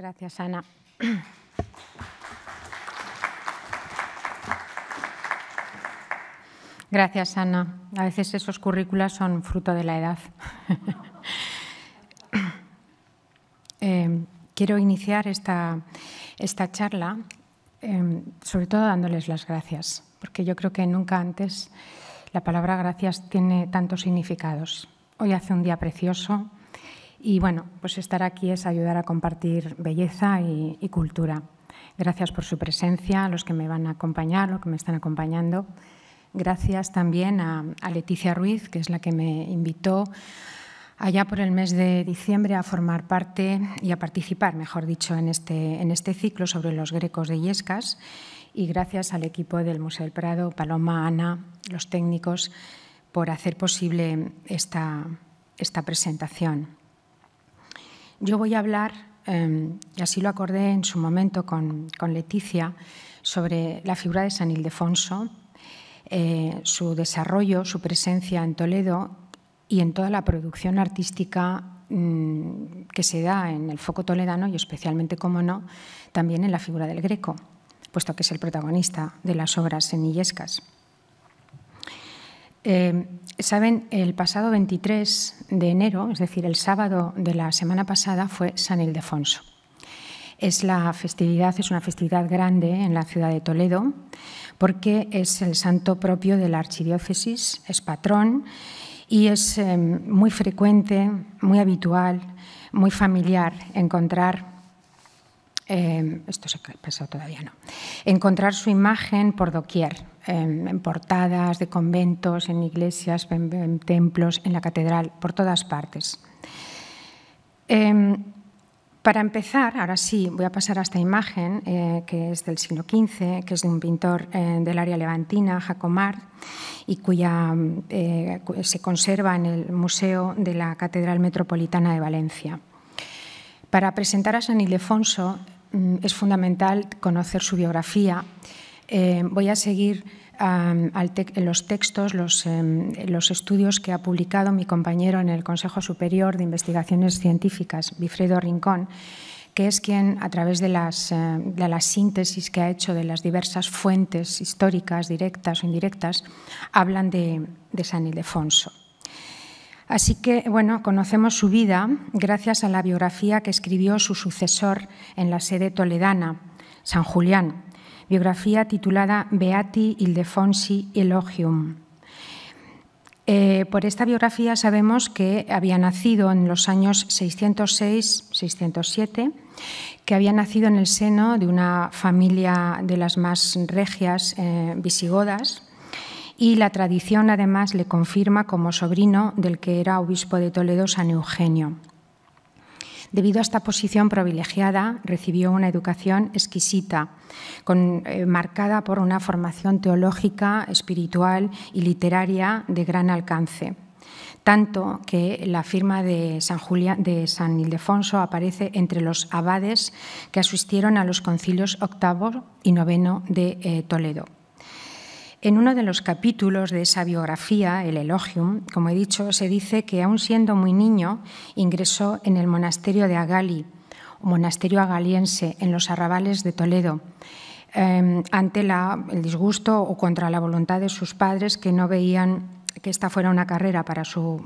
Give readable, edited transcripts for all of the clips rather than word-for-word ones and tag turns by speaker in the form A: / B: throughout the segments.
A: Gracias, Ana. Gracias, Ana. A veces esos currículas son fruto de la edad. Quiero iniciar esta charla sobre todo dándoles las gracias, porque yo creo que nunca antes la palabra gracias tiene tantos significados. Hoy hace un día precioso y, bueno, pues estar aquí es ayudar a compartir belleza y cultura. Gracias por su presencia, a los que me van a acompañar, los que me están acompañando. Gracias también a Leticia Ruiz, que es la que me invitó allá por el mes de diciembre a formar parte y a participar, mejor dicho, en este ciclo sobre los grecos de Illescas. Y gracias al equipo del Museo del Prado, Paloma, Ana, los técnicos, por hacer posible esta presentación. Yo voy a hablar, y así lo acordé en su momento con Leticia, sobre la figura de San Ildefonso, su desarrollo, su presencia en Toledo y en toda la producción artística que se da en el foco toledano y especialmente, como no, también en la figura del Greco, puesto que es el protagonista de las obras en Illescas. Saben, el pasado 23 de enero, es decir, el sábado de la semana pasada, fue San Ildefonso. Es una festividad grande en la ciudad de Toledo, porque es el santo propio de la archidiócesis, es patrón y es muy frecuente, muy habitual, muy familiar encontrar, esto se ha pasado todavía, no, encontrar su imagen por doquier, en portadas de conventos, en iglesias, en templos, en la catedral, por todas partes. Para empezar, ahora sí, voy a pasar a esta imagen, que es del siglo XV, que es de un pintor del área levantina, Jacomar, y se conserva en el Museo de la Catedral Metropolitana de Valencia. Para presentar a San Ildefonso es fundamental conocer su biografía. Voy a seguir los textos, los estudios que ha publicado mi compañero en el Consejo Superior de Investigaciones Científicas, Wilfredo Rincón, que es quien, a través de la síntesis que ha hecho de las diversas fuentes históricas, directas o indirectas, hablan de San Ildefonso. Así que, bueno, conocemos su vida gracias a la biografía que escribió su sucesor en la sede toledana, San Julián, biografía titulada Beati Ildefonsi Elogium. Por esta biografía sabemos que había nacido en los años 606-607, que había nacido en el seno de una familia de las más regias visigodas, y la tradición además le confirma como sobrino del que era obispo de Toledo, San Eugenio. Debido a esta posición privilegiada, recibió una educación exquisita, marcada por una formación teológica, espiritual y literaria de gran alcance, tanto que la firma de San Ildefonso aparece entre los abades que asistieron a los concilios VIII y IX de Toledo. En uno de los capítulos de esa biografía, el Elogium, como he dicho, se dice que, aun siendo muy niño, ingresó en el monasterio de Agali, monasterio agaliense, en los arrabales de Toledo, ante el disgusto o contra la voluntad de sus padres, que no veían que esta fuera una carrera para su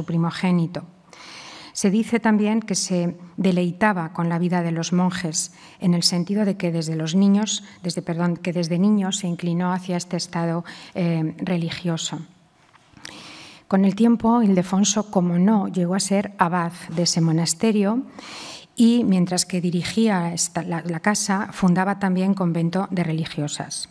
A: primogénito. Se dice también que se deleitaba con la vida de los monjes, en el sentido de que desde niño se inclinó hacia este estado religioso. Con el tiempo, Ildefonso, como no, llegó a ser abad de ese monasterio y, mientras que dirigía la casa, fundaba también convento de religiosas.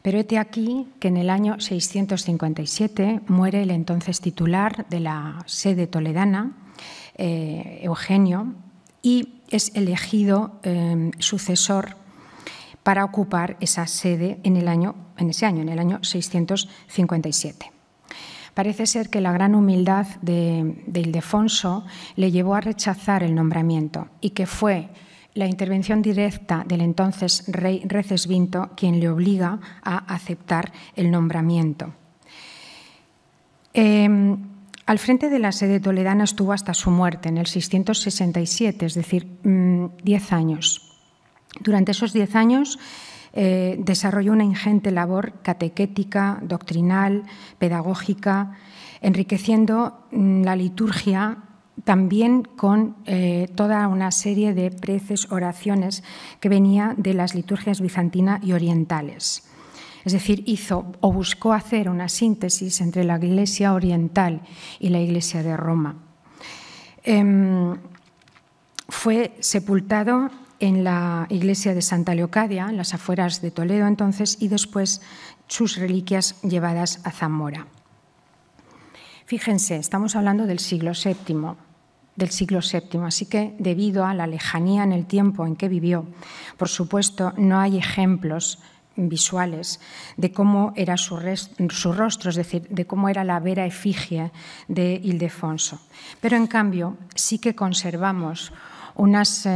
A: Pero hete aquí que en el año 657 muere el entonces titular de la sede toledana, Eugenio, y es elegido sucesor para ocupar esa sede en el año 657. Parece ser que la gran humildad de Ildefonso le llevó a rechazar el nombramiento y que fue la intervención directa del entonces rey Recesvinto quien le obliga a aceptar el nombramiento. Al frente de la sede toledana estuvo hasta su muerte en el 667, es decir, 10 años. Durante esos 10 años desarrolló una ingente labor catequética, doctrinal, pedagógica, enriqueciendo la liturgia también con toda una serie de preces, oraciones que venía de las liturgias bizantina y orientales. Es decir, hizo o buscó hacer una síntesis entre la Iglesia oriental y la Iglesia de Roma. Fue sepultado en la iglesia de Santa Leocadia, en las afueras de Toledo entonces, y después sus reliquias llevadas a Zamora. Fíjense, estamos hablando del siglo VII, así que debido a la lejanía en el tiempo en que vivió, por supuesto, no hay ejemplos visuales de cómo era su rostro, es decir, de cómo era la vera efigie de Ildefonso. Pero, en cambio, sí que conservamos unas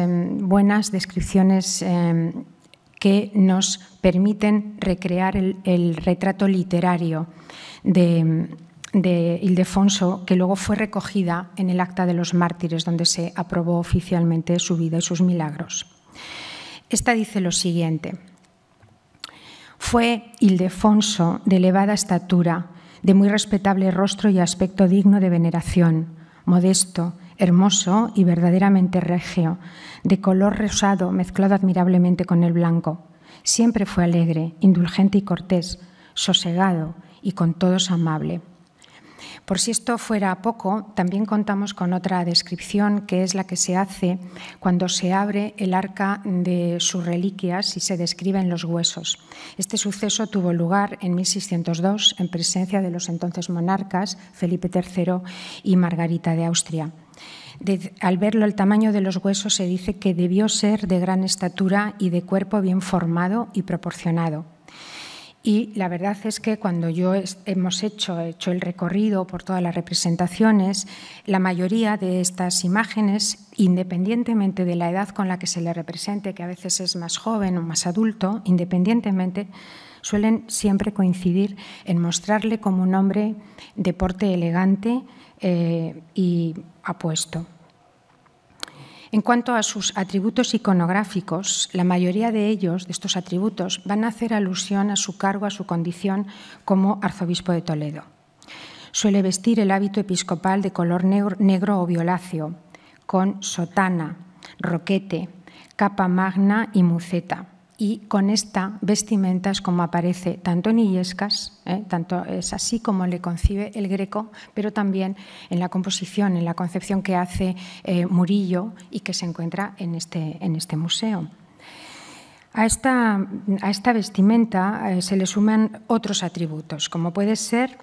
A: buenas descripciones que nos permiten recrear el retrato literario de Ildefonso, que luego fue recogida en el Acta de los Mártires, donde se aprobó oficialmente su vida y sus milagros. Esta dice lo siguiente: fue Ildefonso de elevada estatura, de muy respetable rostro y aspecto digno de veneración, modesto, hermoso y verdaderamente regio, de color rosado mezclado admirablemente con el blanco. Siempre fue alegre, indulgente y cortés, sosegado y con todos amable. Por si esto fuera poco, también contamos con otra descripción, que es la que se hace cuando se abre el arca de sus reliquias y se describen los huesos. Este suceso tuvo lugar en 1602 en presencia de los entonces monarcas Felipe III y Margarita de Austria. Al verlo, el tamaño de los huesos se dice que debió ser de gran estatura y de cuerpo bien formado y proporcionado. Y la verdad es que cuando hemos hecho el recorrido por todas las representaciones, la mayoría de estas imágenes, independientemente de la edad con la que se le represente, que a veces es más joven o más adulto, independientemente, suelen siempre coincidir en mostrarle como un hombre de porte elegante y apuesto. En cuanto a sus atributos iconográficos, la mayoría de ellos, de estos atributos, van a hacer alusión a su cargo, a su condición como arzobispo de Toledo. Suele vestir el hábito episcopal de color negro o violáceo, con sotana, roquete, capa magna y muceta. Y con esta vestimenta es como aparece tanto en Illescas, tanto es así como le concibe el Greco, pero también en la composición, en la concepción que hace Murillo y que se encuentra en este museo. A esta vestimenta se le suman otros atributos, como puede ser,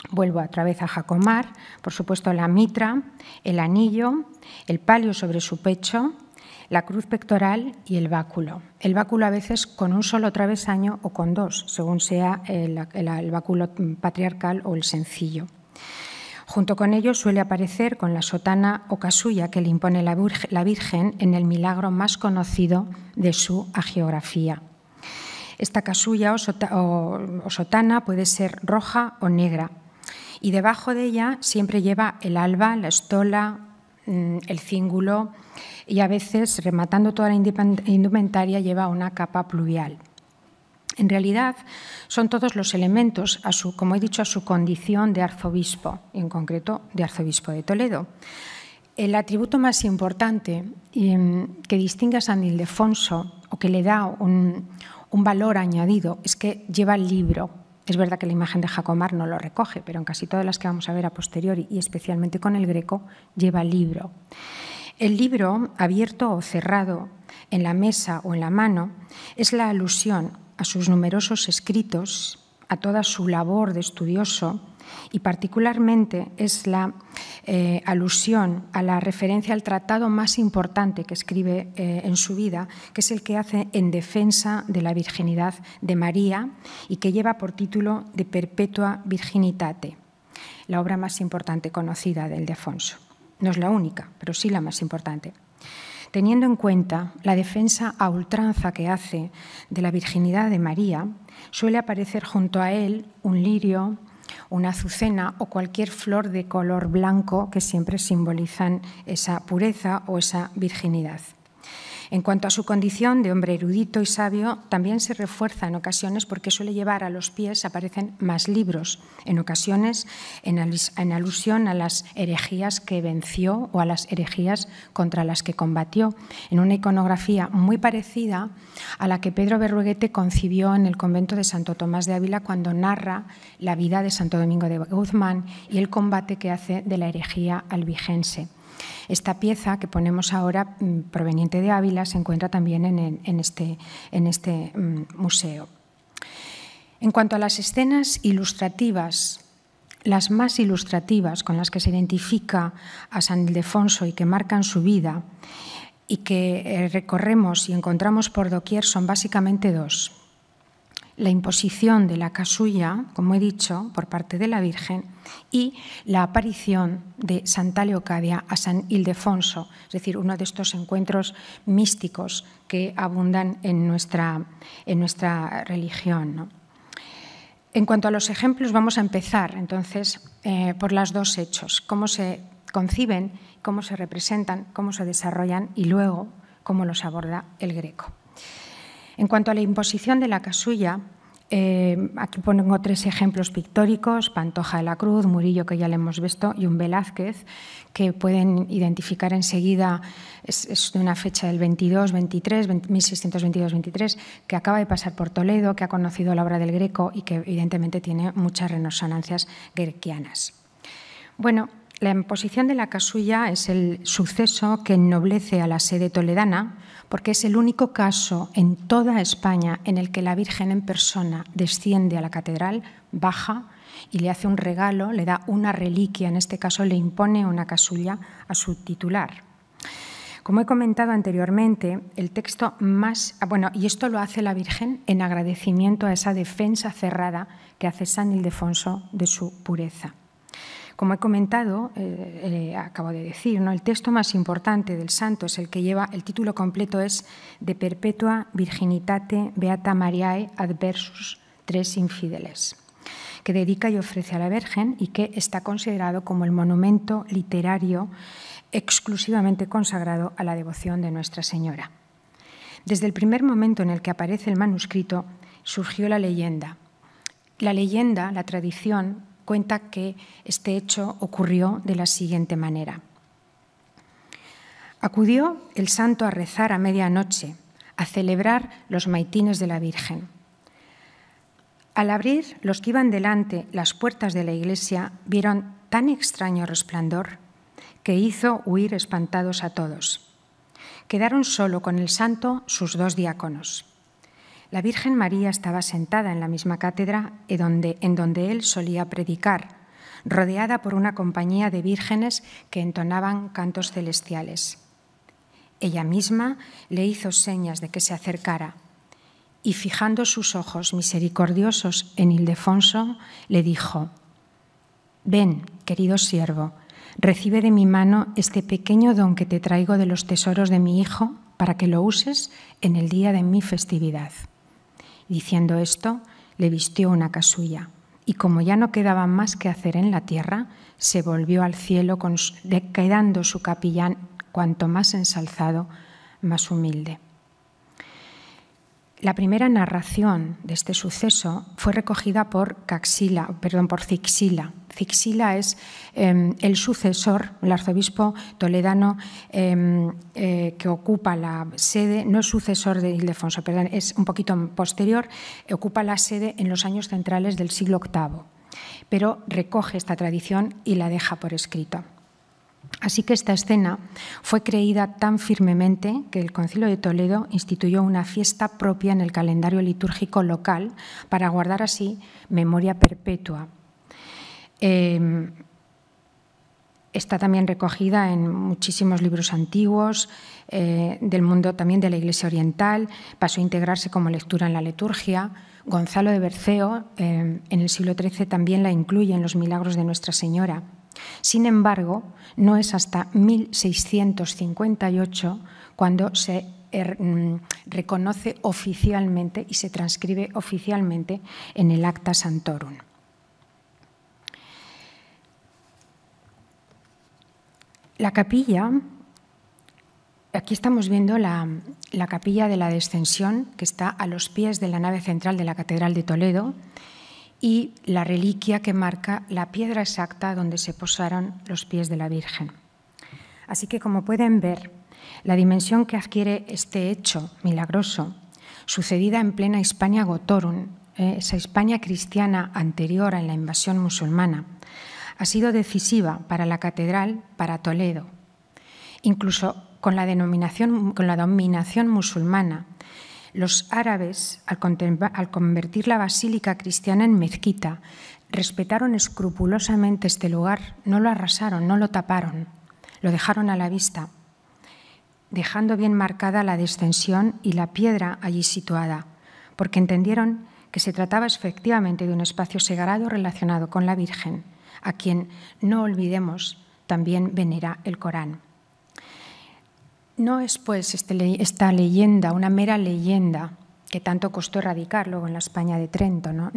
A: vuelvo otra vez a Jacomar, por supuesto la mitra, el anillo, el palio sobre su pecho, la cruz pectoral y el báculo. El báculo a veces con un solo travesaño o con dos, según sea el báculo patriarcal o el sencillo. Junto con ello suele aparecer con la sotana o casulla que le impone la Virgen en el milagro más conocido de su hagiografía. Esta casulla o sotana puede ser roja o negra y debajo de ella siempre lleva el alba, la estola, el cíngulo y a veces, rematando toda la indumentaria, lleva una capa pluvial. En realidad, son todos los elementos, como he dicho, a su condición de arzobispo, en concreto de arzobispo de Toledo. El atributo más importante que distingue a San Ildefonso o que le da un valor añadido es que lleva el libro. Es verdad que la imagen de Jacomar no lo recoge, pero en casi todas las que vamos a ver a posteriori y especialmente con el Greco, lleva el libro. El libro, abierto o cerrado en la mesa o en la mano, es la alusión a sus numerosos escritos, a toda su labor de estudioso y particularmente es la alusión a la referencia al tratado más importante que escribe en su vida, que es el que hace en defensa de la virginidad de María y que lleva por título De Perpetua Virginitate, la obra más importante conocida de Ildefonso. No es la única, pero sí la más importante. Teniendo en cuenta la defensa a ultranza que hace de la virginidad de María, suele aparecer junto a él un lirio, una azucena o cualquier flor de color blanco que siempre simbolizan esa pureza o esa virginidad. En cuanto a su condición de hombre erudito y sabio, también se refuerza en ocasiones porque suele llevar a los pies, aparecen más libros, en ocasiones en alusión a las herejías que venció o a las herejías contra las que combatió, en una iconografía muy parecida a la que Pedro Berruguete concibió en el convento de Santo Tomás de Ávila cuando narra la vida de Santo Domingo de Guzmán y el combate que hace de la herejía albigense. Esta pieza que ponemos ahora, proveniente de Ávila, se encuentra también en este museo. En cuanto a las escenas ilustrativas, las más ilustrativas con las que se identifica a San Ildefonso y que marcan su vida y que recorremos y encontramos por doquier son básicamente dos. La imposición de la casulla, como he dicho, por parte de la Virgen, y la aparición de Santa Leocadia a San Ildefonso, es decir, uno de estos encuentros místicos que abundan en nuestra religión, ¿no? En cuanto a los ejemplos, vamos a empezar entonces por los dos hechos, cómo se conciben, cómo se representan, cómo se desarrollan y luego cómo los aborda el Greco. En cuanto a la imposición de la casulla, aquí pongo tres ejemplos pictóricos, Pantoja de la Cruz, Murillo, que ya le hemos visto, y un Velázquez, que pueden identificar enseguida, es de una fecha del 1622-23, que acaba de pasar por Toledo, que ha conocido la obra del Greco y que evidentemente tiene muchas resonancias grequianas. Bueno, la imposición de la casulla es el suceso que ennoblece a la sede toledana, porque es el único caso en toda España en el que la Virgen en persona desciende a la catedral, baja y le hace un regalo, le da una reliquia, en este caso le impone una casulla a su titular. Como he comentado anteriormente, el texto más... Bueno, y esto lo hace la Virgen en agradecimiento a esa defensa cerrada que hace San Ildefonso de su pureza. Como he comentado, acabo de decir, ¿no? El texto más importante del santo es el que lleva, el título completo es De Perpetua Virginitate Beata Mariae Adversus Tres Infideles, que dedica y ofrece a la Virgen y que está considerado como el monumento literario exclusivamente consagrado a la devoción de Nuestra Señora. Desde el primer momento en el que aparece el manuscrito, surgió la leyenda. La leyenda, la tradición, cuenta que este hecho ocurrió de la siguiente manera. Acudió el santo a rezar a medianoche, a celebrar los maitines de la Virgen. Al abrir, los que iban delante las puertas de la iglesia vieron tan extraño resplandor que hizo huir espantados a todos. Quedaron solo con el santo sus dos diáconos. La Virgen María estaba sentada en la misma cátedra en donde él solía predicar, rodeada por una compañía de vírgenes que entonaban cantos celestiales. Ella misma le hizo señas de que se acercara y, fijando sus ojos misericordiosos en Ildefonso, le dijo: «Ven, querido siervo, recibe de mi mano este pequeño don que te traigo de los tesoros de mi hijo para que lo uses en el día de mi festividad». Diciendo esto, le vistió una casulla y, como ya no quedaba más que hacer en la tierra, se volvió al cielo, quedando su capellán cuanto más ensalzado, más humilde. La primera narración de este suceso fue recogida por Cixila. Cixila es el sucesor, el arzobispo toledano que ocupa la sede, no es sucesor de Ildefonso, perdón, es un poquito posterior, ocupa la sede en los años centrales del siglo VIII, pero recoge esta tradición y la deja por escrito. Así que esta escena fue creída tan firmemente que el Concilio de Toledo instituyó una fiesta propia en el calendario litúrgico local para guardar así memoria perpetua. Está también recogida en muchísimos libros antiguos del mundo, también de la Iglesia Oriental, pasó a integrarse como lectura en la liturgia. Gonzalo de Berceo, en el siglo XIII, también la incluye en los milagros de Nuestra Señora. Sin embargo, no es hasta 1658 cuando se reconoce oficialmente y se transcribe oficialmente en el Acta Santorum. La capilla, aquí estamos viendo la capilla de la Descensión, que está a los pies de la nave central de la Catedral de Toledo, y la reliquia que marca la piedra exacta donde se posaron los pies de la Virgen. Así que, como pueden ver, la dimensión que adquiere este hecho milagroso, sucedida en plena Hispania Gotorum, esa Hispania cristiana anterior a la invasión musulmana, ha sido decisiva para la catedral, para Toledo. Incluso con la dominación musulmana, los árabes, al convertir la basílica cristiana en mezquita, respetaron escrupulosamente este lugar, no lo arrasaron, no lo taparon, lo dejaron a la vista, dejando bien marcada la descensión y la piedra allí situada, porque entendieron que se trataba efectivamente de un espacio sagrado relacionado con la Virgen, a quien, no olvidemos, también venera el Corán. No es, pues, esta leyenda una mera leyenda que tanto costó erradicar luego en la España de Trento, ¿no?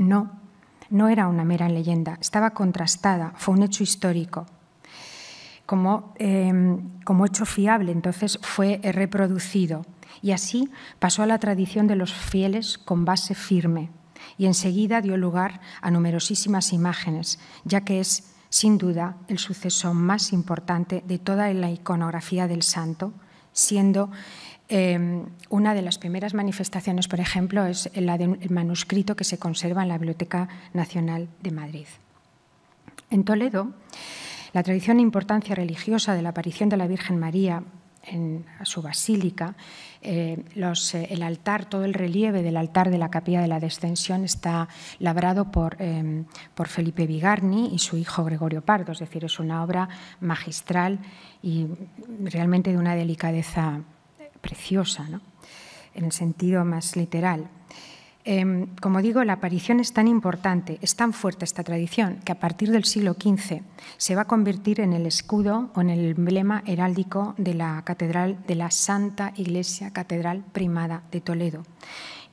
A: No era una mera leyenda, estaba contrastada, fue un hecho histórico. Como hecho fiable, entonces fue reproducido y así pasó a la tradición de los fieles con base firme y enseguida dio lugar a numerosísimas imágenes, ya que es, sin duda, el suceso más importante de toda la iconografía del santo, siendo una de las primeras manifestaciones, por ejemplo, es la del manuscrito que se conserva en la Biblioteca Nacional de Madrid. En Toledo, la tradición e importancia religiosa de la aparición de la Virgen María en su basílica, el altar, todo el relieve del altar de la Capilla de la Descensión está labrado por Felipe Bigarni y su hijo Gregorio Pardo, es decir, es una obra magistral y realmente de una delicadeza preciosa, ¿no? En el sentido más literal. Como digo, la aparición es tan importante, es tan fuerte esta tradición, que a partir del siglo XV se va a convertir en el escudo o en el emblema heráldico de la catedral de la Santa Iglesia Catedral Primada de Toledo,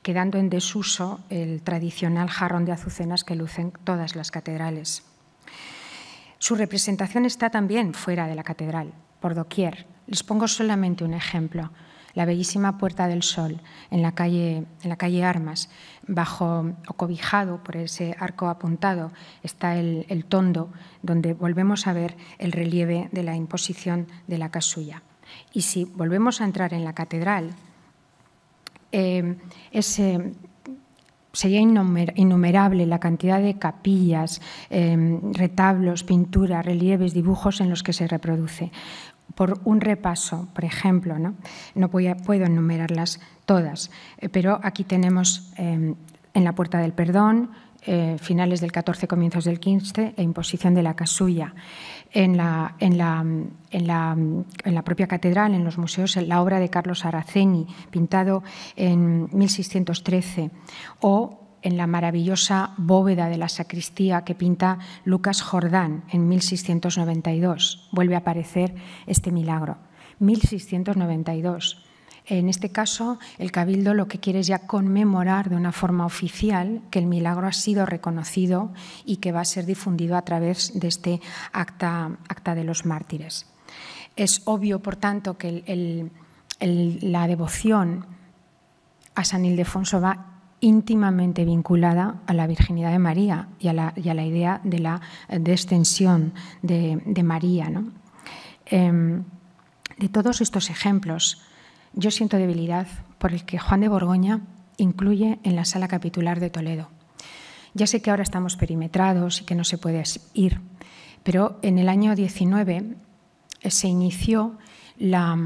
A: quedando en desuso el tradicional jarrón de azucenas que lucen todas las catedrales. Su representación está también fuera de la catedral, por doquier. Les pongo solamente un ejemplo. La bellísima Puerta del Sol en la calle Armas, bajo o cobijado por ese arco apuntado, está el tondo donde volvemos a ver el relieve de la imposición de la casulla. Y si volvemos a entrar en la catedral, sería innumerable la cantidad de capillas, retablos, pinturas, relieves, dibujos en los que se reproduce. Por un repaso, por ejemplo, no puedo enumerarlas todas, pero aquí tenemos en la Puerta del Perdón, finales del XIV, comienzos del XV, la imposición de la casulla. En la propia catedral, en los museos, la obra de Carlos Araceni, pintado en 1613, o en la maravillosa bóveda de la sacristía que pinta Lucas Jordán en 1692. Vuelve a aparecer este milagro. 1692. En este caso, el Cabildo lo que quiere es ya conmemorar de una forma oficial que el milagro ha sido reconocido y que va a ser difundido a través de este acta de los mártires. Es obvio, por tanto, que la devoción a San Ildefonso va íntimamente vinculada a la virginidad de María y a la idea de la descensión de María, ¿no? De todos estos ejemplos, yo siento debilidad por el que Juan de Borgoña incluye en la sala capitular de Toledo. Ya sé que ahora estamos perimetrados y que no se puede ir, pero en el año 19 se inició la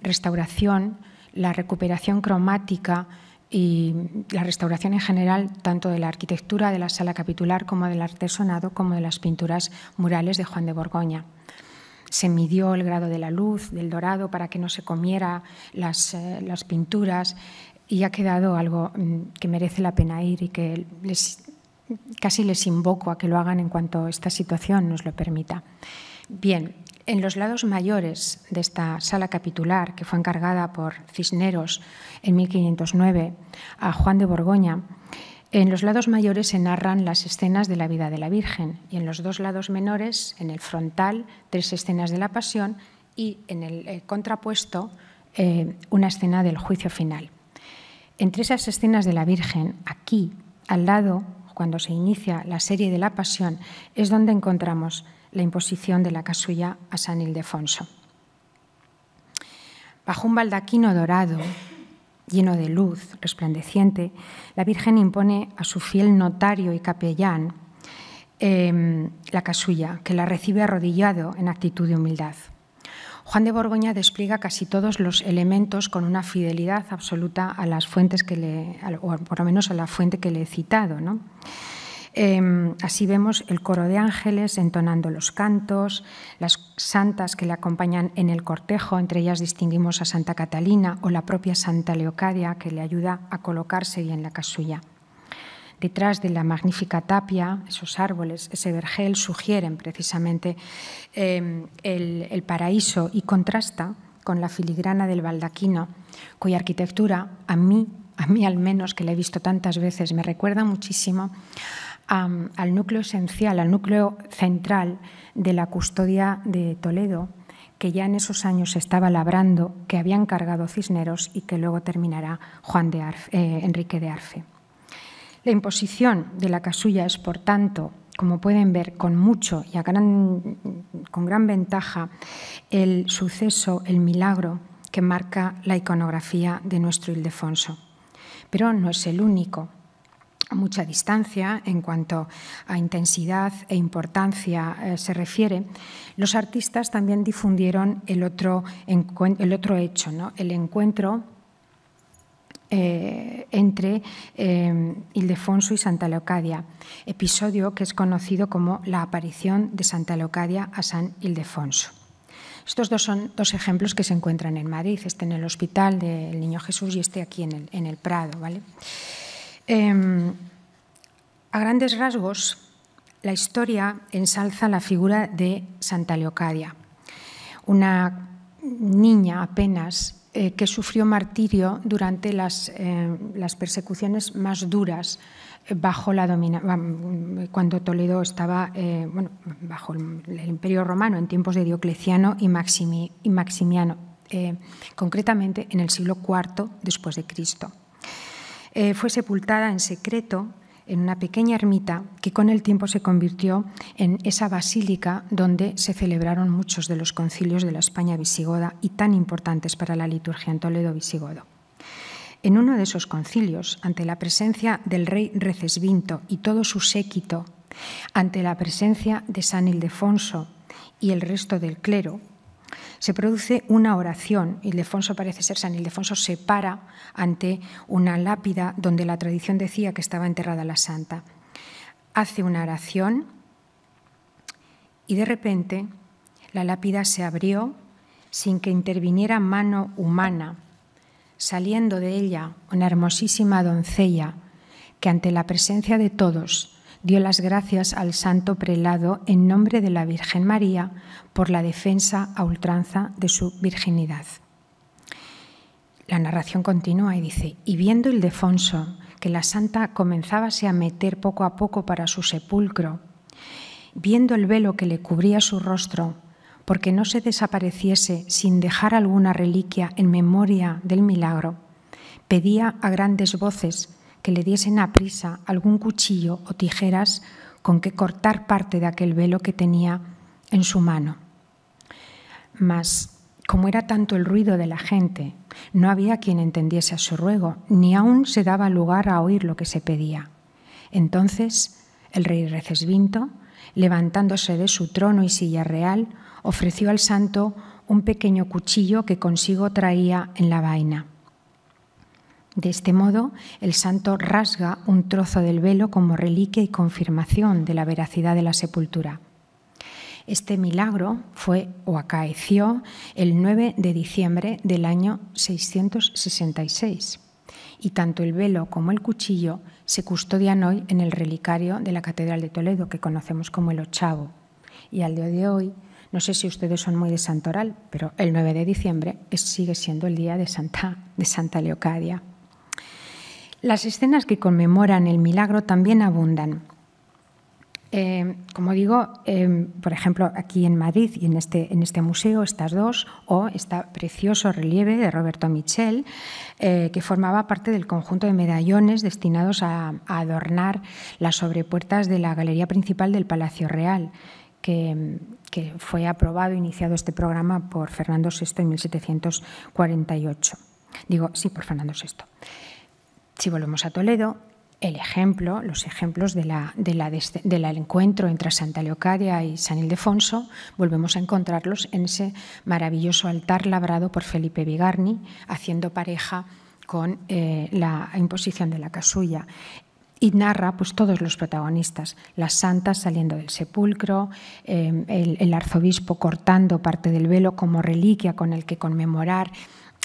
A: restauración, la recuperación cromática y la restauración en general tanto de la arquitectura de la sala capitular como del artesonado como de las pinturas murales de Juan de Borgoña. Se midió el grado de la luz, del dorado, para que no se comiera las pinturas y ha quedado algo que merece la pena ir y que casi les invoco a que lo hagan en cuanto esta situación nos lo permita. Bien, en los lados mayores de esta sala capitular, que fue encargada por Cisneros en 1509 a Juan de Borgoña, en los lados mayores se narran las escenas de la vida de la Virgen y en los dos lados menores, en el frontal, 3 escenas de la Pasión y en el contrapuesto una escena del juicio final. Entre esas escenas de la Virgen, aquí, al lado, cuando se inicia la serie de la Pasión, es donde encontramos la imposición de la casulla a San Ildefonso. Bajo un baldaquino dorado, lleno de luz, resplandeciente, la Virgen impone a su fiel notario y capellán la casulla, que la recibe arrodillado en actitud de humildad. Juan de Borgoña despliega casi todos los elementos con una fidelidad absoluta a las fuentes o por lo menos a la fuente que le he citado, ¿no? Así vemos el coro de ángeles entonando los cantos, las santas que le acompañan en el cortejo, entre ellas distinguimos a Santa Catalina o la propia Santa Leocadia, que le ayuda a colocarse bien la casulla. Detrás de la magnífica tapia, esos árboles, ese vergel, sugieren precisamente el paraíso y contrasta con la filigrana del baldaquino, cuya arquitectura, a mí al menos, que la he visto tantas veces, me recuerda muchísimo al núcleo esencial, al núcleo central de la custodia de Toledo, que ya en esos años se estaba labrando, que había encargado Cisneros y que luego terminará Enrique de Arfe. La imposición de la casulla es, por tanto, como pueden ver, con mucho y con gran ventaja, el suceso, el milagro que marca la iconografía de nuestro Ildefonso. Pero no es el único. A mucha distancia, en cuanto a intensidad e importancia se refiere, los artistas también difundieron el otro hecho, ¿no? El encuentro entre Ildefonso y Santa Leocadia, episodio que es conocido como la aparición de Santa Leocadia a San Ildefonso. Estos dos son dos ejemplos que se encuentran en Madrid, este en el Hospital del Niño Jesús y este aquí en el Prado, ¿vale? A grandes rasgos, la historia ensalza la figura de Santa Leocadia, una niña apenas que sufrió martirio durante las persecuciones más duras cuando Toledo estaba bajo el Imperio Romano, en tiempos de Diocleciano y Maximiano, concretamente en el siglo IV después de Cristo. Fue sepultada en secreto en una pequeña ermita que con el tiempo se convirtió en esa basílica donde se celebraron muchos de los concilios de la España visigoda y tan importantes para la liturgia en Toledo visigodo. En uno de esos concilios, ante la presencia del rey Recesvinto y todo su séquito, ante la presencia de San Ildefonso y el resto del clero, se produce una oración. Ildefonso parece ser, San Ildefonso se para ante una lápida donde la tradición decía que estaba enterrada la santa. Hace una oración y de repente la lápida se abrió sin que interviniera mano humana, saliendo de ella una hermosísima doncella que ante la presencia de todos dio las gracias al santo prelado en nombre de la Virgen María por la defensa a ultranza de su virginidad. La narración continúa y dice: y viendo Ildefonso que la santa comenzábase a meter poco a poco para su sepulcro, viendo el velo que le cubría su rostro, porque no se desapareciese sin dejar alguna reliquia en memoria del milagro, pedía a grandes voces que le diesen aprisa algún cuchillo o tijeras con que cortar parte de aquel velo que tenía en su mano. Mas, como era tanto el ruido de la gente, no había quien entendiese a su ruego, ni aún se daba lugar a oír lo que se pedía. Entonces, el rey Recesvinto, levantándose de su trono y silla real, ofreció al santo un pequeño cuchillo que consigo traía en la vaina. De este modo, el santo rasga un trozo del velo como reliquia y confirmación de la veracidad de la sepultura. Este milagro acaeció el 9 de diciembre del año 666 y tanto el velo como el cuchillo se custodian hoy en el relicario de la Catedral de Toledo, que conocemos como el Ochavo. Y al día de hoy, no sé si ustedes son muy de santoral, pero el 9 de diciembre sigue siendo el día de Santa Leocadia. Las escenas que conmemoran el milagro también abundan. Como digo, por ejemplo, aquí en Madrid y en este museo, estas dos, o este precioso relieve de Roberto Michel, que formaba parte del conjunto de medallones destinados a adornar las sobrepuertas de la galería principal del Palacio Real, que fue aprobado, iniciado este programa por Fernando VI en 1748. Por Fernando VI. Si volvemos a Toledo, los ejemplos del encuentro entre Santa Leocadia y San Ildefonso, volvemos a encontrarlos en ese maravilloso altar labrado por Felipe Bigarni, haciendo pareja con la imposición de la casulla. Y narra pues, todos los protagonistas, las santas saliendo del sepulcro, el arzobispo cortando parte del velo como reliquia con el que conmemorar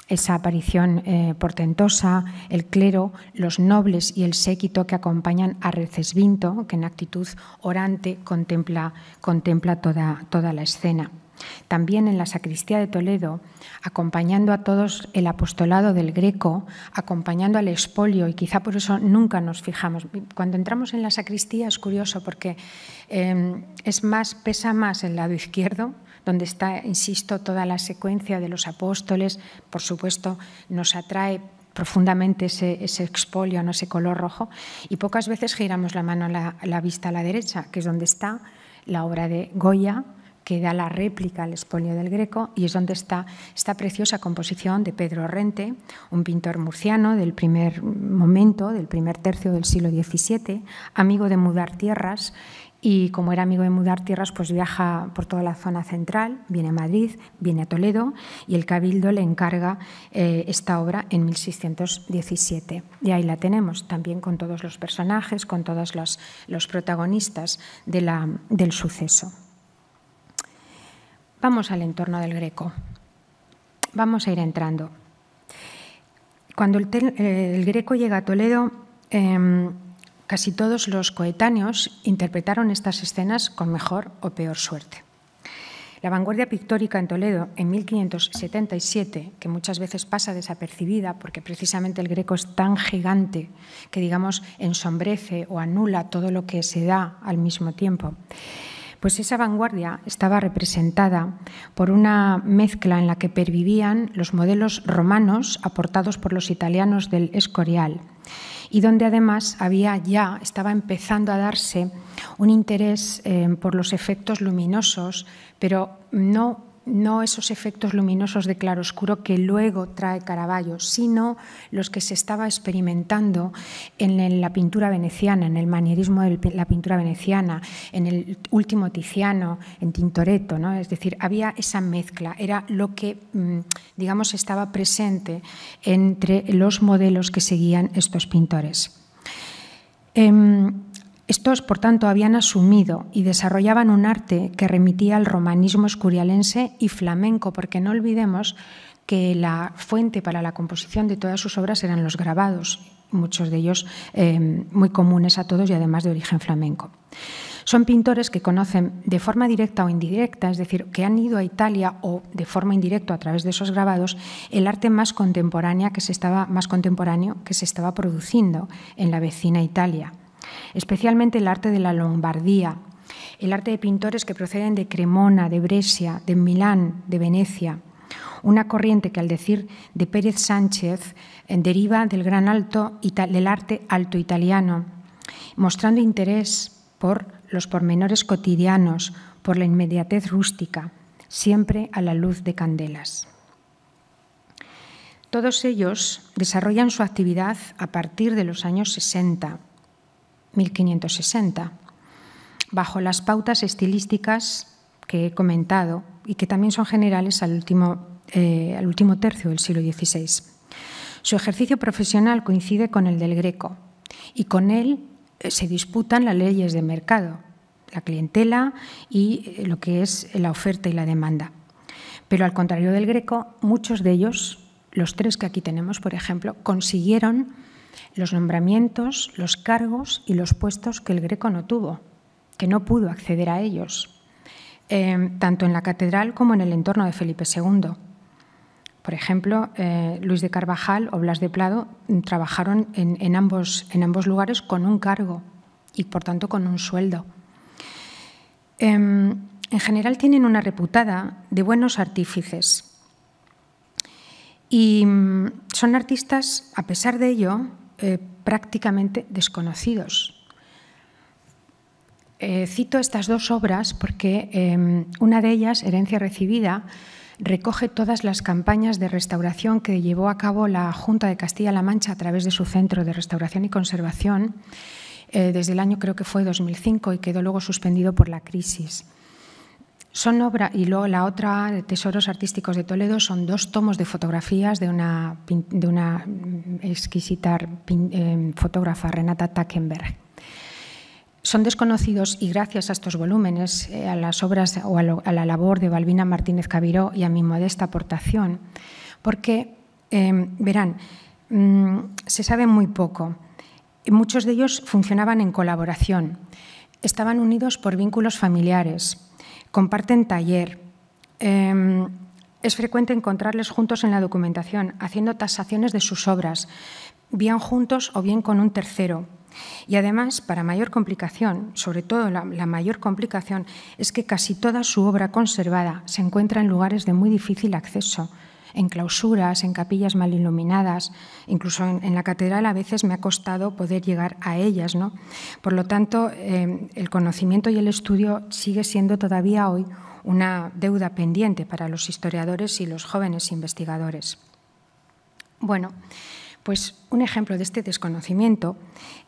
A: esa aparición portentosa, el clero, los nobles y el séquito que acompañan a Recesvinto, que en actitud orante contempla toda la escena. También en la sacristía de Toledo, acompañando a todos el apostolado del Greco, acompañando al expolio, y quizá por eso nunca nos fijamos. Cuando entramos en la sacristía es curioso porque pesa más el lado izquierdo, donde está, insisto, toda la secuencia de los apóstoles. Por supuesto, nos atrae profundamente ese expolio, ¿no? Ese color rojo, y pocas veces giramos la vista a la derecha, que es donde está la obra de Goya, que da la réplica al expolio del Greco, y es donde está esta preciosa composición de Pedro Rente, un pintor murciano del primer momento, del primer tercio del siglo XVII, amigo de mudar tierras. Y como era amigo de mudar tierras, pues viaja por toda la zona central, viene a Madrid, viene a Toledo, y el Cabildo le encarga esta obra en 1617. Y ahí la tenemos, también con todos los personajes, con todos los protagonistas del suceso. Vamos al entorno del Greco. Vamos a ir entrando. Cuando el Greco llega a Toledo, casi todos los coetáneos interpretaron estas escenas con mejor o peor suerte. La vanguardia pictórica en Toledo, en 1577, que muchas veces pasa desapercibida porque precisamente el Greco es tan gigante que, digamos, ensombrece o anula todo lo que se da al mismo tiempo, pues esa vanguardia estaba representada por una mezcla en la que pervivían los modelos romanos aportados por los italianos del Escorial, y donde además estaba empezando a darse un interés por los efectos luminosos, pero no esos efectos luminosos de claroscuro que luego trae Caravaggio, sino los que se estaba experimentando en la pintura veneciana, en el manierismo de la pintura veneciana, en el último Tiziano, en Tintoretto, ¿no? Es decir, había esa mezcla, era lo que, digamos, estaba presente entre los modelos que seguían estos pintores. Estos, por tanto, habían asumido y desarrollaban un arte que remitía al romanismo escurialense y flamenco, porque no olvidemos que la fuente para la composición de todas sus obras eran los grabados, muchos de ellos muy comunes a todos y además de origen flamenco. Son pintores que conocen de forma directa o indirecta, es decir, que han ido a Italia o de forma indirecta a través de esos grabados, el arte más contemporáneo que se estaba produciendo en la vecina Italia. Especialmente el arte de la Lombardía, el arte de pintores que proceden de Cremona, de Brescia, de Milán, de Venecia, una corriente que, al decir de Pérez Sánchez, deriva del del arte alto italiano, mostrando interés por los pormenores cotidianos, por la inmediatez rústica, siempre a la luz de candelas. Todos ellos desarrollan su actividad a partir de los años 1560, bajo las pautas estilísticas que he comentado y que también son generales al último tercio del siglo XVI. Su ejercicio profesional coincide con el del Greco y con él se disputan las leyes de mercado, la clientela y lo que es la oferta y la demanda. Pero al contrario del Greco, muchos de ellos, los tres que aquí tenemos, por ejemplo, consiguieron los nombramientos, los cargos y los puestos que el Greco no tuvo, que no pudo acceder a ellos, tanto en la catedral como en el entorno de Felipe II. Por ejemplo, Luis de Carvajal o Blas de Prado trabajaron en ambos lugares con un cargo y, por tanto, con un sueldo. En general tienen una reputada de buenos artífices y son artistas, a pesar de ello, prácticamente desconocidos. Cito estas dos obras porque una de ellas, Herencia recibida, recoge todas las campañas de restauración que llevó a cabo la Junta de Castilla-La Mancha a través de su Centro de Restauración y Conservación desde el año, creo que fue 2005, y quedó luego suspendido por la crisis. Son obra, y luego la otra, de Tesoros Artísticos de Toledo, son 2 tomos de fotografías de una exquisita fotógrafa, Renata Tackenberg. Son desconocidos y gracias a estos volúmenes, a las obras o a la labor de Balbina Martínez Cabiró y a mi modesta aportación, porque, verán, se sabe muy poco. Muchos de ellos funcionaban en colaboración, estaban unidos por vínculos familiares, comparten taller. Es frecuente encontrarles juntos en la documentación, haciendo tasaciones de sus obras, bien juntos o bien con un tercero. Y además, para mayor complicación, sobre todo la mayor complicación, es que casi toda su obra conservada se encuentra en lugares de muy difícil acceso, en clausuras, en capillas mal iluminadas, incluso en la catedral a veces me ha costado poder llegar a ellas, ¿no? Por lo tanto, el conocimiento y el estudio sigue siendo todavía hoy una deuda pendiente para los historiadores y los jóvenes investigadores. Bueno, pues un ejemplo de este desconocimiento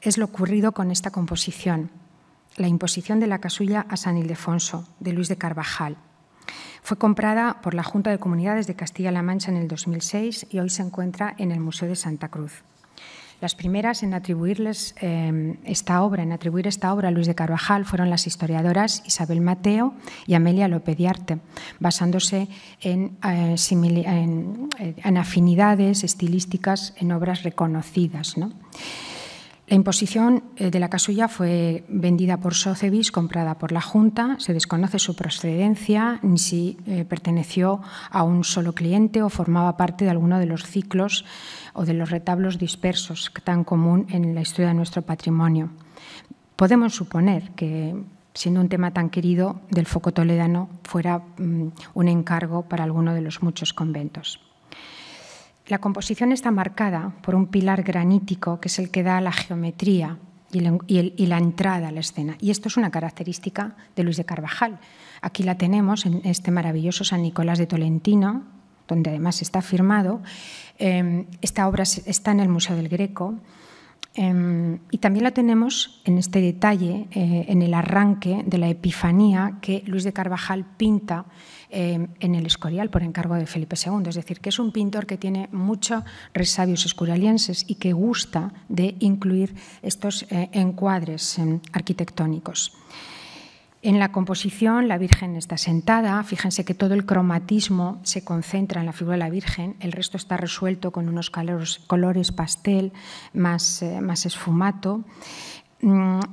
A: es lo ocurrido con esta composición, la imposición de la casulla a San Ildefonso, de Luis de Carvajal. Fue comprada por la Junta de Comunidades de Castilla-La Mancha en el 2006 y hoy se encuentra en el Museo de Santa Cruz. Las primeras en atribuir esta obra a Luis de Carvajal fueron las historiadoras Isabel Mateo y Amelia Lopediarte, basándose en afinidades estilísticas en obras reconocidas, ¿no? La imposición de la casulla fue vendida por Sotheby's, comprada por la Junta. Se desconoce su procedencia, ni si perteneció a un solo cliente o formaba parte de alguno de los ciclos o de los retablos dispersos tan común en la historia de nuestro patrimonio. Podemos suponer que, siendo un tema tan querido, del foco toledano fuera un encargo para alguno de los muchos conventos. La composición está marcada por un pilar granítico que es el que da la geometría y la entrada a la escena. Y esto es una característica de Luis de Carvajal. Aquí la tenemos en este maravilloso San Nicolás de Tolentino, donde además está firmado. Esta obra está en el Museo del Greco. Y también la tenemos en este detalle, en el arranque de la Epifanía que Luis de Carvajal pinta en el Escorial por encargo de Felipe II. Es decir, que es un pintor que tiene muchos resabios escorialienses y que gusta de incluir estos encuadres arquitectónicos. En la composición, la Virgen está sentada. Fíjense que todo el cromatismo se concentra en la figura de la Virgen. El resto está resuelto con unos colores pastel más esfumato.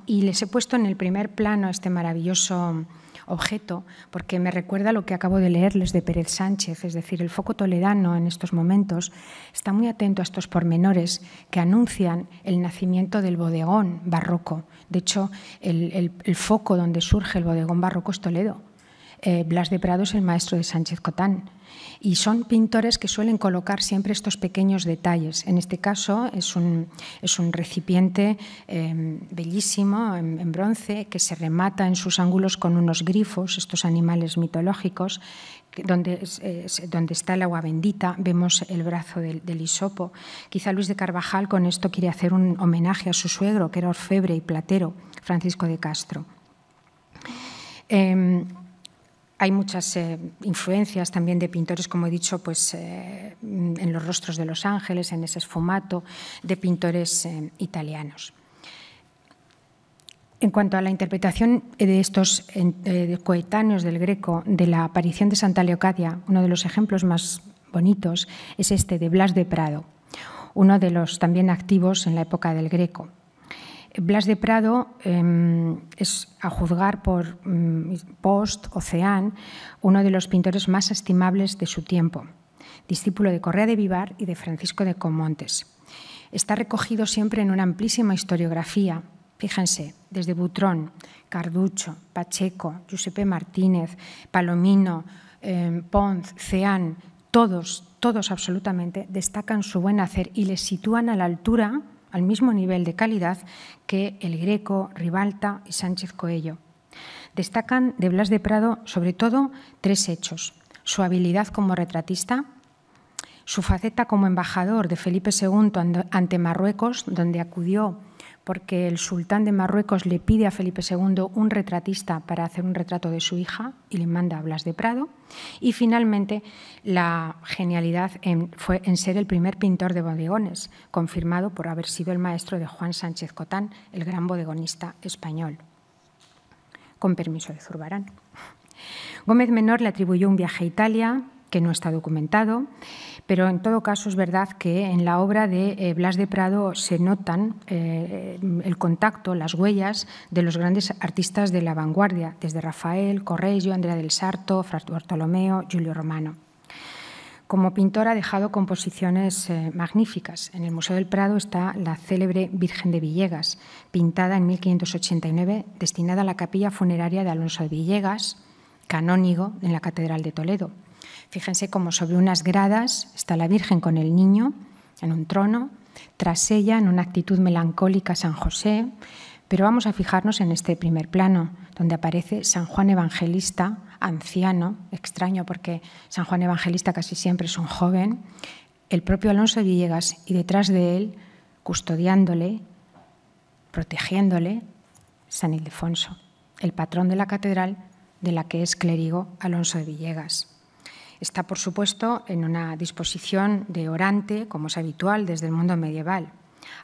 A: Y les he puesto en el primer plano este maravilloso objeto porque me recuerda lo que acabo de leerles de Pérez Sánchez, es decir, el foco toledano en estos momentos está muy atento a estos pormenores que anuncian el nacimiento del bodegón barroco. De hecho, el foco donde surge el bodegón barroco es Toledo. Blas de Prado es el maestro de Sánchez Cotán. Y son pintores que suelen colocar siempre estos pequeños detalles. En este caso es un recipiente bellísimo en bronce que se remata en sus ángulos con unos grifos, estos animales mitológicos, donde está el agua bendita. Vemos el brazo del hisopo. Quizá Luis de Carvajal con esto quiere hacer un homenaje a su suegro, que era orfebre y platero, Francisco de Castro. Hay muchas influencias también de pintores, como he dicho, pues, en los rostros de los ángeles, en ese esfumato, de pintores italianos. En cuanto a la interpretación de estos coetáneos del Greco de la aparición de Santa Leocadia, uno de los ejemplos más bonitos es este de Blas de Prado, uno de los también activos en la época del Greco. Blas de Prado es, a juzgar por Post o Ceán, uno de los pintores más estimables de su tiempo, discípulo de Correa de Vivar y de Francisco de Comontes. Está recogido siempre en una amplísima historiografía Fíjense, desde Butrón, Carducho, Pacheco, Giuseppe Martínez, Palomino, Pons, Ceán, todos absolutamente destacan su buen hacer y les sitúan a la altura, al mismo nivel de calidad que El Greco, Ribalta y Sánchez Coello. Destacan de Blas de Prado, sobre todo, 3 hechos: su habilidad como retratista, su faceta como embajador de Felipe II ante Marruecos, donde acudió porque el sultán de Marruecos le pide a Felipe II un retratista para hacer un retrato de su hija y le manda a Blas de Prado. Y finalmente la genialidad fue en ser el primer pintor de bodegones, confirmado por haber sido el maestro de Juan Sánchez Cotán, el gran bodegonista español. Con permiso de Zurbarán. Gómez Menor le atribuyó un viaje a Italia, que no está documentado, pero en todo caso es verdad que en la obra de Blas de Prado se notan el contacto, las huellas de los grandes artistas de la vanguardia, desde Rafael, Correggio, Andrea del Sarto, Fra Bartolomeo, Giulio Romano. Como pintor ha dejado composiciones magníficas. En el Museo del Prado está la célebre Virgen de Villegas, pintada en 1589, destinada a la capilla funeraria de Alonso de Villegas, canónigo en la Catedral de Toledo. Fíjense cómo sobre unas gradas está la Virgen con el niño en un trono, tras ella, en una actitud melancólica, San José, pero vamos a fijarnos en este primer plano, donde aparece San Juan Evangelista, anciano, extraño porque San Juan Evangelista casi siempre es un joven, el propio Alonso de Villegas y detrás de él, custodiándole, protegiéndole, San Ildefonso, el patrón de la catedral de la que es clérigo Alonso de Villegas. Está, por supuesto, en una disposición de orante, como es habitual desde el mundo medieval.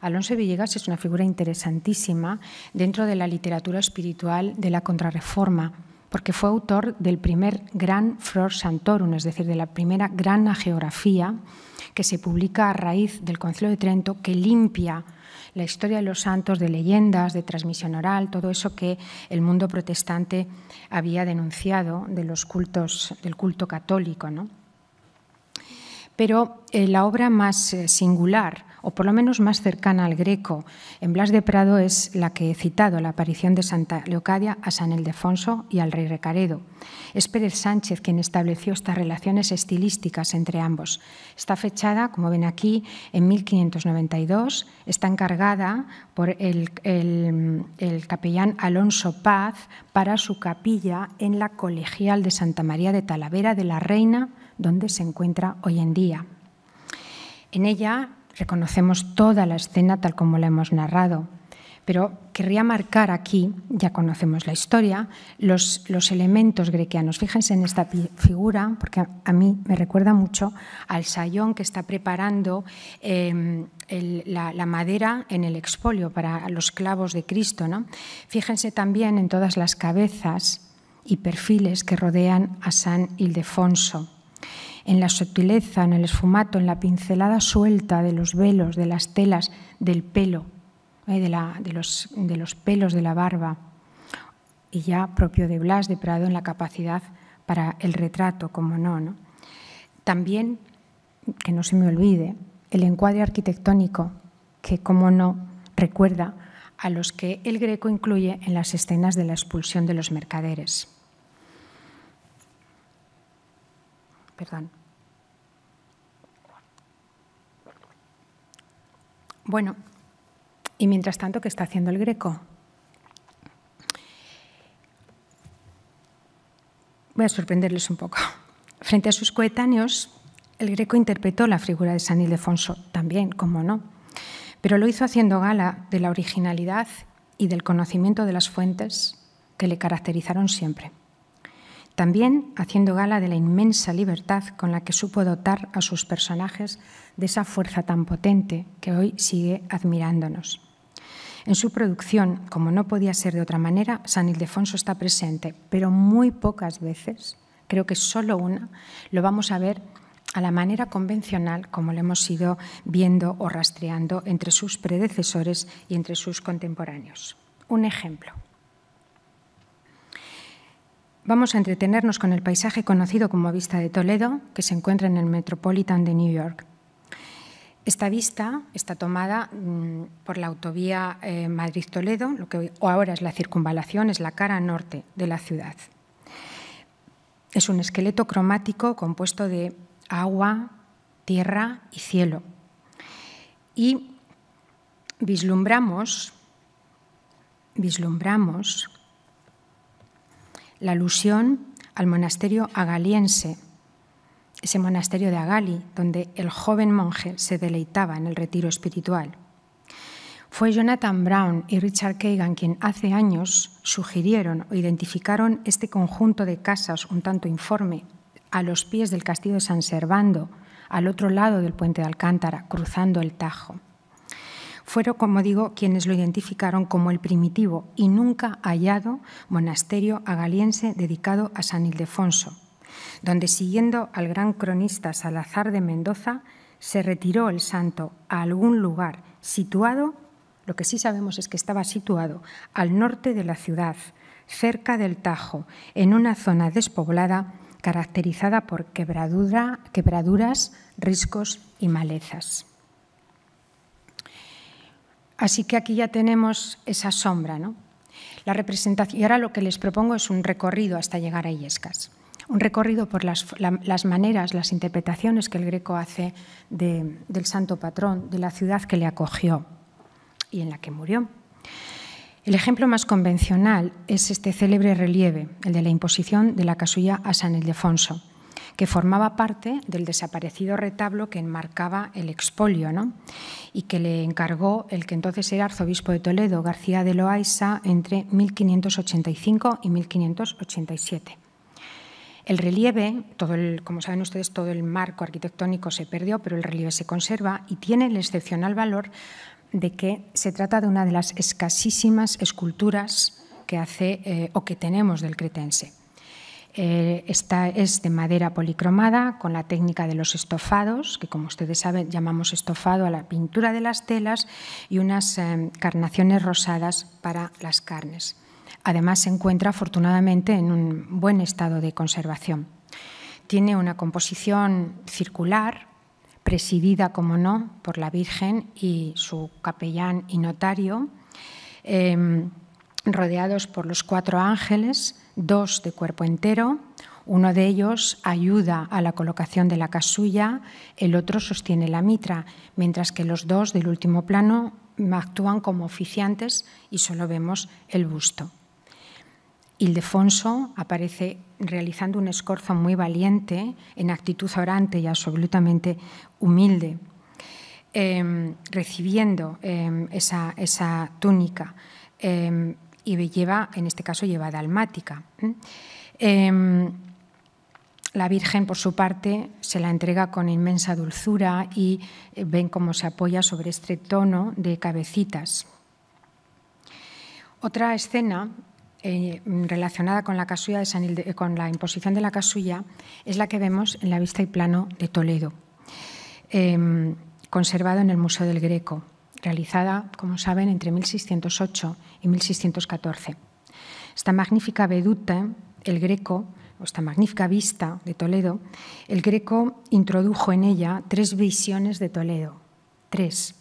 A: Alonso de Villegas es una figura interesantísima dentro de la literatura espiritual de la Contrarreforma, porque fue autor del primer gran Flor Santorum, es decir, de la primera gran hagiografía que se publica a raíz del Concilio de Trento, que limpia la historia de los santos de leyendas, de transmisión oral, todo eso que el mundo protestante había denunciado de los cultos, del culto católico, ¿no? Pero la obra más singular, o por lo menos más cercana al Greco, en Blas de Prado es la que he citado, la aparición de Santa Leocadia a San Ildefonso y al rey Recaredo. Es Pérez Sánchez quien estableció estas relaciones estilísticas entre ambos. Está fechada, como ven aquí, en 1592. Está encargada por el capellán Alonso Paz para su capilla en la Colegial de Santa María de Talavera de la Reina, donde se encuentra hoy en día. En ella reconocemos toda la escena tal como la hemos narrado, pero querría marcar aquí, ya conocemos la historia, los elementos grequianos. Fíjense en esta figura, porque a mí me recuerda mucho al sayón que está preparando la madera en el expolio para los clavos de Cristo, ¿no? Fíjense también en todas las cabezas y perfiles que rodean a San Ildefonso. En la sutileza, en el esfumato, en la pincelada suelta de los velos, de las telas, del pelo, de los pelos de la barba, y ya propio de Blas de Prado en la capacidad para el retrato, como no. También, que no se me olvide, el encuadre arquitectónico que, como no, recuerda a los que el Greco incluye en las escenas de la expulsión de los mercaderes. Perdón. Bueno, y mientras tanto, ¿qué está haciendo el Greco? Voy a sorprenderles un poco. Frente a sus coetáneos, el Greco interpretó la figura de San Ildefonso, también, como no, pero lo hizo haciendo gala de la originalidad y del conocimiento de las fuentes que le caracterizaron siempre. También haciendo gala de la inmensa libertad con la que supo dotar a sus personajes de esa fuerza tan potente que hoy sigue admirándonos. En su producción, como no podía ser de otra manera, San Ildefonso está presente, pero muy pocas veces, creo que solo una, lo vamos a ver a la manera convencional como lo hemos ido viendo o rastreando entre sus predecesores y entre sus contemporáneos. Un ejemplo. Vamos a entretenernos con el paisaje conocido como Vista de Toledo, que se encuentra en el Metropolitan de New York. Esta vista está tomada por la autovía Madrid-Toledo, lo que ahora es la circunvalación, es la cara norte de la ciudad. Es un esqueleto cromático compuesto de agua, tierra y cielo. Y vislumbramos la alusión al monasterio agaliense, ese monasterio de Agali, donde el joven monje se deleitaba en el retiro espiritual. Fue Jonathan Brown y Richard Kagan quien hace años sugirieron o identificaron este conjunto de casas un tanto informe a los pies del castillo de San Servando, al otro lado del puente de Alcántara, cruzando el Tajo. Fueron, como digo, quienes lo identificaron como el primitivo y nunca hallado monasterio agaliense dedicado a San Ildefonso, donde, siguiendo al gran cronista Salazar de Mendoza, se retiró el santo a algún lugar situado, lo que sí sabemos es que estaba situado al norte de la ciudad, cerca del Tajo, en una zona despoblada caracterizada por quebraduras, riscos y malezas. Así que aquí ya tenemos esa sombra, ¿no? La representación, y ahora lo que les propongo es un recorrido hasta llegar a Illescas. Un recorrido por las maneras, las interpretaciones que el Greco hace del santo patrón, de la ciudad que le acogió y en la que murió. El ejemplo más convencional es este célebre relieve, el de la imposición de la casulla a San Ildefonso, que formaba parte del desaparecido retablo que enmarcaba el expolio, ¿no? Y que le encargó el que entonces era arzobispo de Toledo, García de Loaysa, entre 1585 y 1587. El relieve, como saben ustedes, todo el marco arquitectónico se perdió, pero el relieve se conserva y tiene el excepcional valor de que se trata de una de las escasísimas esculturas que hace o que tenemos del cretense. Esta es de madera policromada con la técnica de los estofados, que como ustedes saben llamamos estofado a la pintura de las telas, y unas carnaciones rosadas para las carnes. Además se encuentra afortunadamente en un buen estado de conservación. Tiene una composición circular, presidida, como no, por la Virgen y su capellán y notario, rodeados por los 4 ángeles, 2 de cuerpo entero. Uno de ellos ayuda a la colocación de la casulla, el otro sostiene la mitra, mientras que los 2 del último plano actúan como oficiantes y solo vemos el busto. Ildefonso aparece realizando un escorzo muy valiente, en actitud orante y absolutamente humilde, recibiendo esa túnica y lleva, en este caso, lleva dalmática. La Virgen, por su parte, se la entrega con inmensa dulzura y ven cómo se apoya sobre este tono de cabecitas. Otra escena relacionada con la casulla con la imposición de la casulla es la que vemos en la vista y plano de Toledo, conservado en el Museo del Greco, realizada, como saben, entre 1608 y 1614. Esta magnífica veduta, el Greco, o esta magnífica vista de Toledo, el Greco introdujo en ella 3 visiones de Toledo. 3.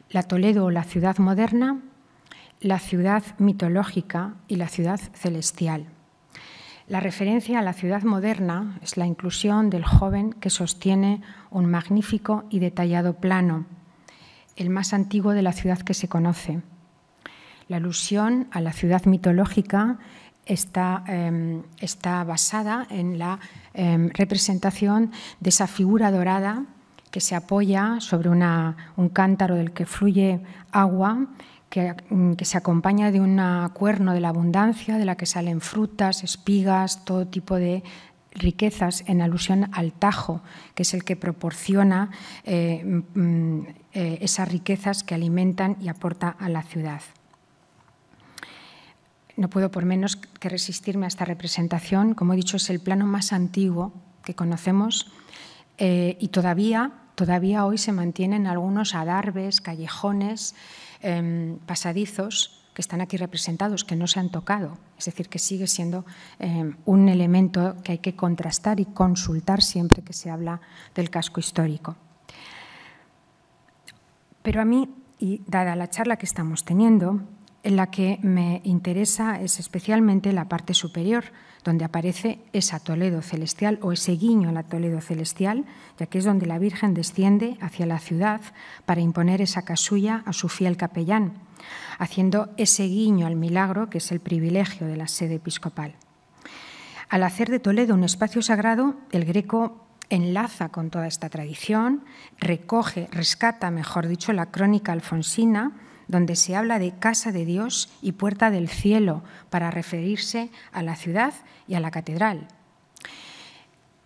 A: La Toledo o la ciudad moderna, la ciudad mitológica y la ciudad celestial. La referencia a la ciudad moderna es la inclusión del joven que sostiene un magnífico y detallado plano, el más antiguo de la ciudad que se conoce. La alusión a la ciudad mitológica está basada en la representación de esa figura dorada que se apoya sobre un cántaro del que fluye agua, que se acompaña de un cuerno de la abundancia, de la que salen frutas, espigas, todo tipo de riquezas, en alusión al Tajo, que es el que proporciona esas riquezas que alimentan y aporta a la ciudad. No puedo por menos que resistirme a esta representación. Como he dicho, es el plano más antiguo que conocemos y todavía hoy se mantienen algunos adarves, callejones, pasadizos que están aquí representados, que no se han tocado. Es decir, que sigue siendo un elemento que hay que contrastar y consultar siempre que se habla del casco histórico. Pero a mí, y dada la charla que estamos teniendo, en la que me interesa es especialmente la parte superior, donde aparece esa Toledo celestial o ese guiño a la Toledo celestial, ya que es donde la Virgen desciende hacia la ciudad para imponer esa casulla a su fiel capellán, haciendo ese guiño al milagro que es el privilegio de la sede episcopal. Al hacer de Toledo un espacio sagrado, el Greco enlaza con toda esta tradición, rescata, mejor dicho, la crónica alfonsina, donde se habla de casa de Dios y puerta del cielo para referirse a la ciudad y a la catedral.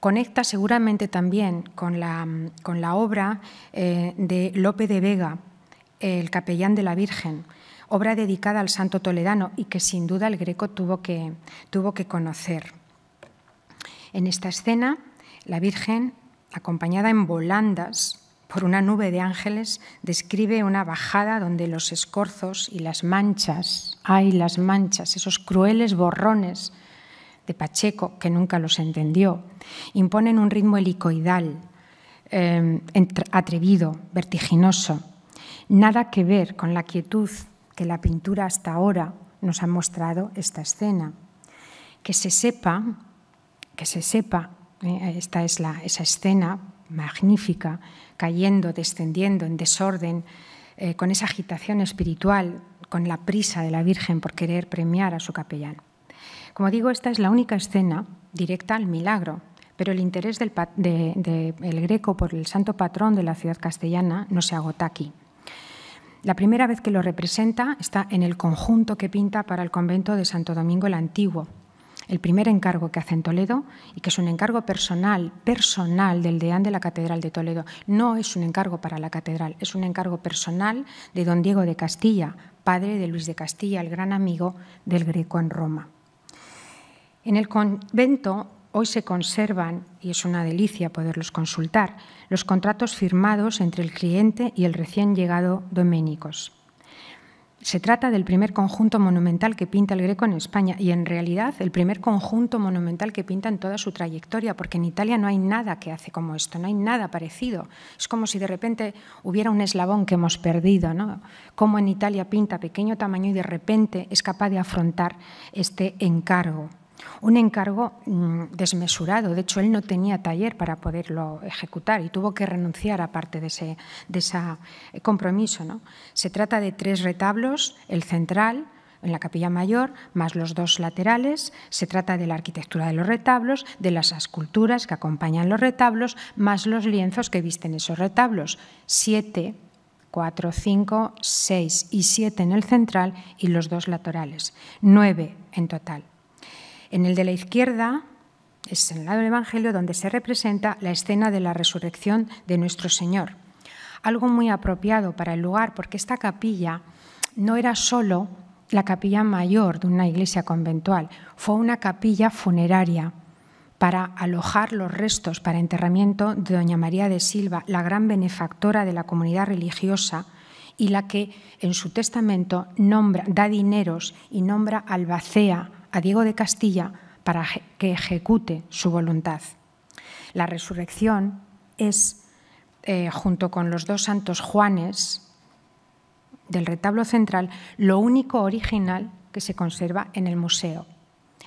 A: Conecta seguramente también con la obra de Lope de Vega, el capellán de la Virgen, obra dedicada al santo toledano y que sin duda el Greco tuvo que conocer. En esta escena, la Virgen, acompañada en volandas por una nube de ángeles, describe una bajada donde los escorzos y las manchas, las manchas, esos crueles borrones de Pacheco, que nunca los entendió, imponen un ritmo helicoidal, atrevido, vertiginoso. Nada que ver con la quietud que la pintura hasta ahora nos ha mostrado esta escena. Que se sepa, esta es esa escena magnífica, cayendo, descendiendo en desorden, con esa agitación espiritual, con la prisa de la Virgen por querer premiar a su capellán. Como digo, esta es la única escena directa al milagro, pero el interés del Greco por el santo patrón de la ciudad castellana no se agota aquí. La primera vez que lo representa está en el conjunto que pinta para el convento de Santo Domingo el Antiguo, el primer encargo que hace en Toledo y que es un encargo personal del deán de la Catedral de Toledo. No es un encargo para la catedral, es un encargo personal de don Diego de Castilla, padre de Luis de Castilla, el gran amigo del Greco en Roma. En el convento hoy se conservan, y es una delicia poderlos consultar, los contratos firmados entre el cliente y el recién llegado Doménicos. Se trata del primer conjunto monumental que pinta el Greco en España y, en realidad, el primer conjunto monumental que pinta en toda su trayectoria, porque en Italia no hay nada que hace como esto, no hay nada parecido. Es como si de repente hubiera un eslabón que hemos perdido, ¿no? Como en Italia pinta pequeño tamaño y de repente es capaz de afrontar este encargo. Un encargo desmesurado. De hecho, él no tenía taller para poderlo ejecutar y tuvo que renunciar a parte de ese compromiso, ¿no? Se trata de 3 retablos, el central, en la capilla mayor, más los 2 laterales. Se trata de la arquitectura de los retablos, de las esculturas que acompañan los retablos, más los lienzos que visten esos retablos. 7, 4, 5, 6 y 7 en el central y los 2 laterales. 9 en total. En el de la izquierda es en el lado del Evangelio donde se representa la escena de la resurrección de nuestro Señor. Algo muy apropiado para el lugar, porque esta capilla no era solo la capilla mayor de una iglesia conventual, fue una capilla funeraria para alojar los restos para enterramiento de doña María de Silva, la gran benefactora de la comunidad religiosa y la que en su testamento da dineros y nombra albacea a Diego de Castilla para que ejecute su voluntad. La resurrección es, junto con los 2 santos Juanes del retablo central, lo único original que se conserva en el museo,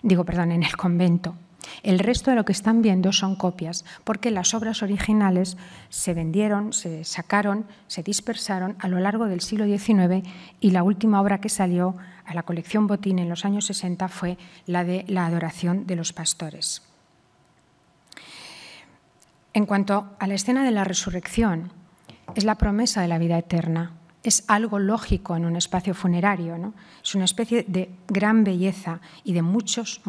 A: en el convento. El resto de lo que están viendo son copias, porque las obras originales se vendieron, se sacaron, se dispersaron a lo largo del siglo XIX y la última obra que salió a la colección Botín en los años 60 fue la de la adoración de los pastores. En cuanto a la escena de la resurrección, es la promesa de la vida eterna. Es algo lógico en un espacio funerario, ¿no? Es una especie de gran belleza y de muchos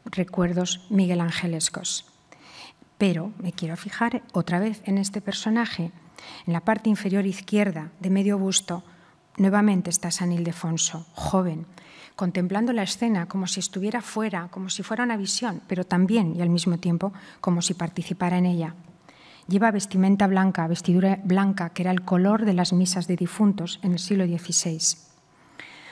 A: recuerdos miguelangelescos. Pero me quiero fijar otra vez en este personaje. En la parte inferior izquierda, de medio busto, nuevamente está San Ildefonso, joven, contemplando la escena como si estuviera fuera, como si fuera una visión, pero también y al mismo tiempo como si participara en ella. Lleva vestimenta blanca, vestidura blanca, que era el color de las misas de difuntos en el siglo XVI.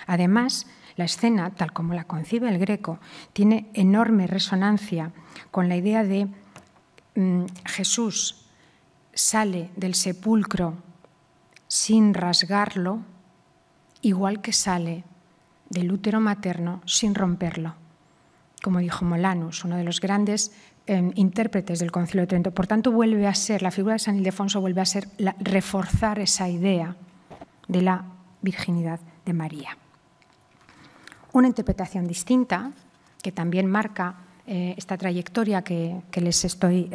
A: Además, la escena, tal como la concibe el Greco, tiene enorme resonancia con la idea de Jesús sale del sepulcro sin rasgarlo, igual que sale del útero materno sin romperlo, como dijo Molanus, uno de los grandes intérpretes del Concilio de Trento. Por tanto, vuelve a ser, la figura de San Ildefonso vuelve a ser reforzar esa idea de la virginidad de María. Una interpretación distinta, que también marca esta trayectoria que les estoy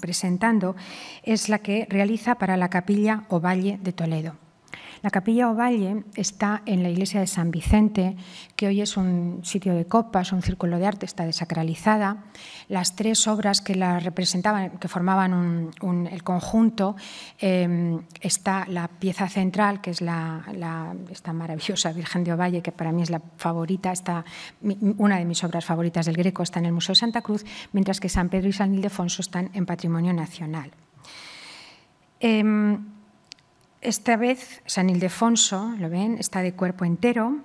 A: presentando, es la que realiza para la Capilla Ovalle de Toledo. La Capilla Ovalle está en la iglesia de San Vicente, que hoy es un sitio de copas, un círculo de arte, está desacralizada. Las tres obras que la representaban, que formaban el conjunto, está la pieza central, que es esta maravillosa Virgen de Ovalle, que para mí es la favorita, una de mis obras favoritas del Greco, está en el Museo de Santa Cruz, mientras que San Pedro y San Ildefonso están en Patrimonio Nacional. Esta vez San Ildefonso, lo ven, está de cuerpo entero,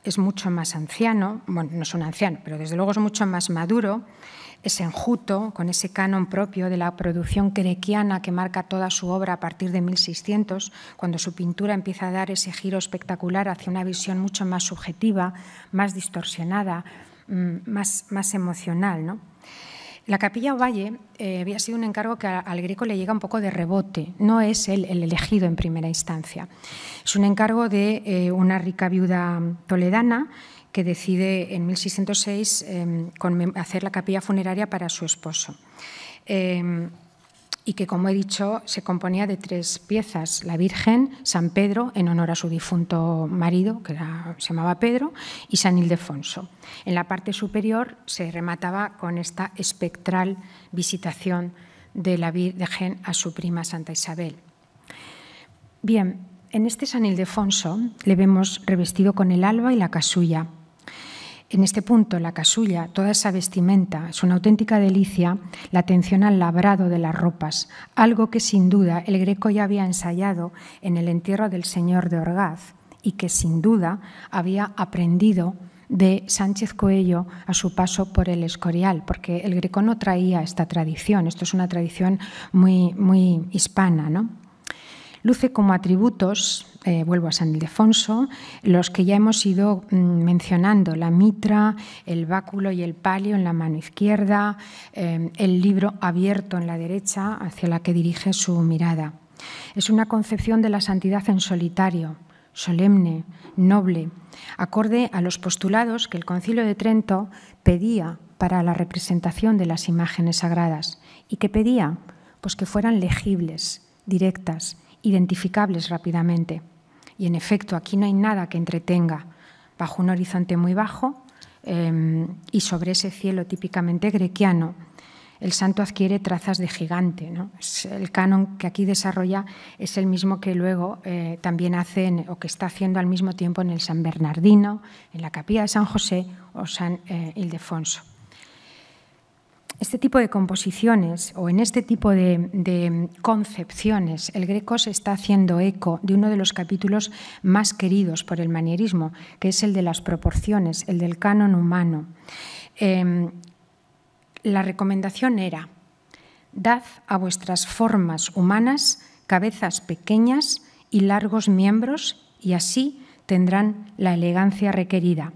A: es mucho más anciano, bueno, no es un anciano, pero desde luego es mucho más maduro, es enjuto, con ese canon propio de la producción grequiana que marca toda su obra a partir de 1600, cuando su pintura empieza a dar ese giro espectacular hacia una visión mucho más subjetiva, más distorsionada, más emocional, ¿no? La Capilla Ovalle había sido un encargo que al Greco le llega un poco de rebote, no es él el elegido en primera instancia. Es un encargo de una rica viuda toledana que decide en 1606 hacer la capilla funeraria para su esposo. Y que, como he dicho, se componía de tres piezas: la Virgen, San Pedro, en honor a su difunto marido, que se llamaba Pedro, y San Ildefonso. En la parte superior se remataba con esta espectral visitación de la Virgen a su prima Santa Isabel. Bien, en este San Ildefonso le vemos revestido con el alba y la casulla. En este punto, la casulla, toda esa vestimenta, es una auténtica delicia, la atención al labrado de las ropas, algo que sin duda el Greco ya había ensayado en el entierro del señor de Orgaz y que sin duda había aprendido de Sánchez Coello a su paso por el Escorial, porque el Greco no traía esta tradición, esto es una tradición muy hispana, ¿no? Luce como atributos, vuelvo a San Ildefonso, los que ya hemos ido mencionando: la mitra, el báculo y el palio en la mano izquierda, el libro abierto en la derecha hacia la que dirige su mirada. Es una concepción de la santidad en solitario, solemne, noble, acorde a los postulados que el Concilio de Trento pedía para la representación de las imágenes sagradas. ¿Y qué pedía? Pues que fueran legibles, directas, identificables rápidamente. Y en efecto, aquí no hay nada que entretenga. Bajo un horizonte muy bajo y sobre ese cielo típicamente grequiano, el santo adquiere trazas de gigante, ¿no? El canon que aquí desarrolla es el mismo que luego también hace o que está haciendo al mismo tiempo en el San Bernardino, en la Capilla de San José o San Ildefonso. Este tipo de composiciones o en este tipo de concepciones, el Greco se está haciendo eco de uno de los capítulos más queridos por el manierismo, que es el de las proporciones, el del canon humano. La recomendación era: dad a vuestras formas humanas cabezas pequeñas y largos miembros, y así tendrán la elegancia requerida.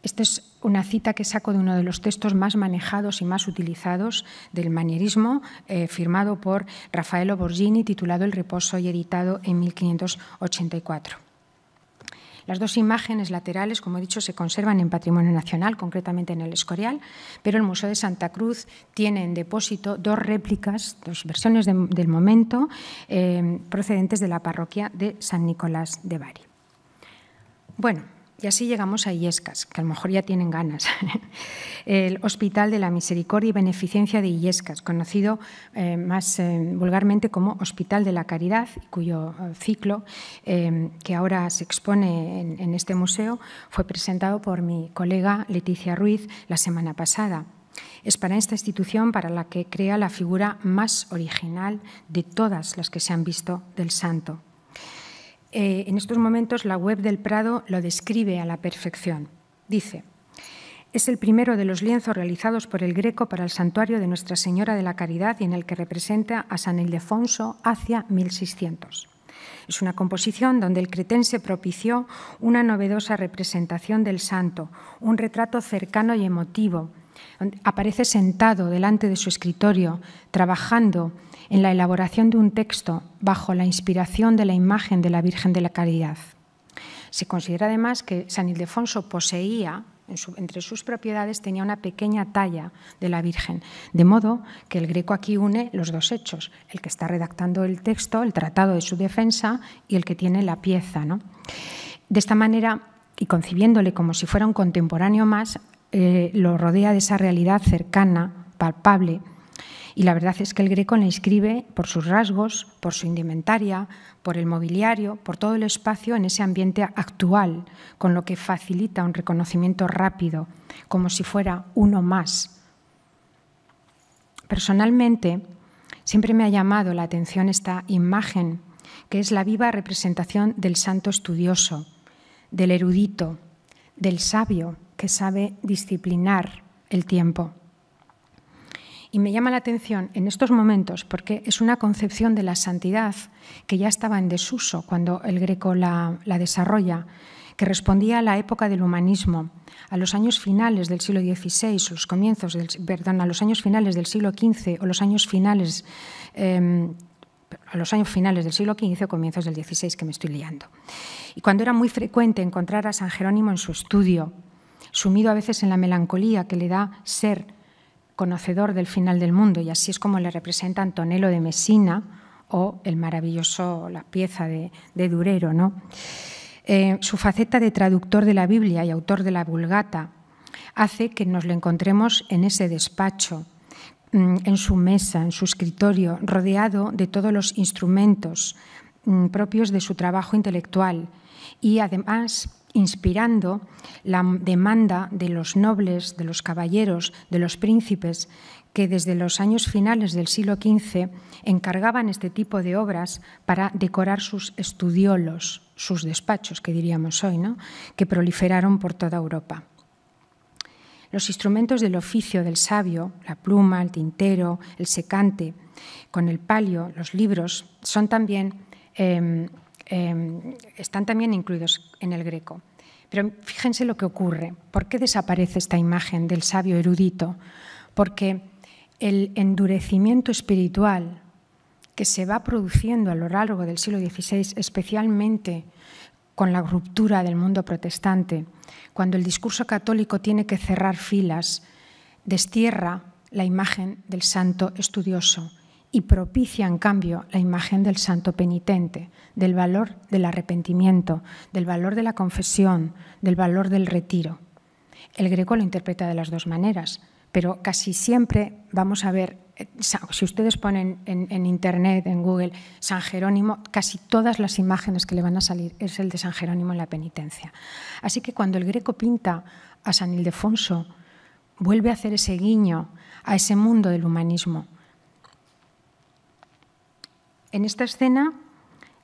A: Esta es una cita que saco de uno de los textos más manejados y más utilizados del manierismo, firmado por Raffaello Borghini, titulado El reposo y editado en 1584. Las dos imágenes laterales, como he dicho, se conservan en Patrimonio Nacional, concretamente en el Escorial, pero el Museo de Santa Cruz tiene en depósito dos réplicas, dos versiones del momento, procedentes de la parroquia de San Nicolás de Bari. Bueno, y así llegamos a Illescas, que a lo mejor ya tienen ganas. El Hospital de la Misericordia y Beneficencia de Illescas, conocido más vulgarmente como Hospital de la Caridad, cuyo ciclo, que ahora se expone en este museo, fue presentado por mi colega Leticia Ruiz la semana pasada. Es para esta institución para la que crea la figura más original de todas las que se han visto del santo. En estos momentos la web del Prado lo describe a la perfección. Dice: Es el primero de los lienzos realizados por el Greco para el santuario de Nuestra Señora de la Caridad y en el que representa a San Ildefonso hacia 1600. Es una composición donde el cretense propició una novedosa representación del santo, un retrato cercano y emotivo. Aparece sentado delante de su escritorio, trabajando en la elaboración de un texto bajo la inspiración de la imagen de la Virgen de la Caridad. Se considera además que San Ildefonso poseía, entre sus propiedades, tenía una pequeña talla de la Virgen, de modo que el Greco aquí une los dos hechos, el que está redactando el texto, el tratado de su defensa, y el que tiene la pieza, ¿no? De esta manera, y concibiéndole como si fuera un contemporáneo más, lo rodea de esa realidad cercana, palpable. Y la verdad es que el Greco la inscribe por sus rasgos, por su indumentaria, por el mobiliario, por todo el espacio en ese ambiente actual, con lo que facilita un reconocimiento rápido, como si fuera uno más. Personalmente, siempre me ha llamado la atención esta imagen, que es la viva representación del santo estudioso, del erudito, del sabio que sabe disciplinar el tiempo. Y me llama la atención en estos momentos porque es una concepción de la santidad que ya estaba en desuso cuando el Greco la desarrolla, que respondía a la época del humanismo, a los años finales del siglo XVI, a los años finales del siglo XV o a los años finales del siglo XV o comienzos del XVI, que me estoy liando. Y cuando era muy frecuente encontrar a San Jerónimo en su estudio, sumido a veces en la melancolía que le da ser conocedor del final del mundo, y así es como le representa Antonello de Messina o la pieza de Durero, ¿no? Su faceta de traductor de la Biblia y autor de la Vulgata hace que nos lo encontremos en ese despacho, en su mesa, en su escritorio, rodeado de todos los instrumentos propios de su trabajo intelectual y además inspirando la demanda de los nobles, de los caballeros, de los príncipes, que desde los años finales del siglo XV encargaban este tipo de obras para decorar sus estudiolos, sus despachos, que diríamos hoy, ¿no?, que proliferaron por toda Europa. Los instrumentos del oficio del sabio, la pluma, el tintero, el secante, con el palio, los libros, están también incluidos en el Greco. Pero fíjense lo que ocurre. ¿Por qué desaparece esta imagen del sabio erudito? Porque el endurecimiento espiritual que se va produciendo a lo largo del siglo XVI, especialmente con la ruptura del mundo protestante, cuando el discurso católico tiene que cerrar filas, destierra la imagen del santo estudioso y propicia, en cambio, la imagen del santo penitente, del valor del arrepentimiento, del valor de la confesión, del valor del retiro. El Greco lo interpreta de las dos maneras, pero casi siempre vamos a ver, si ustedes ponen en Internet, en Google, San Jerónimo, casi todas las imágenes que le van a salir es el de San Jerónimo en la penitencia. Así que cuando el Greco pinta a San Ildefonso, vuelve a hacer ese guiño a ese mundo del humanismo. En esta escena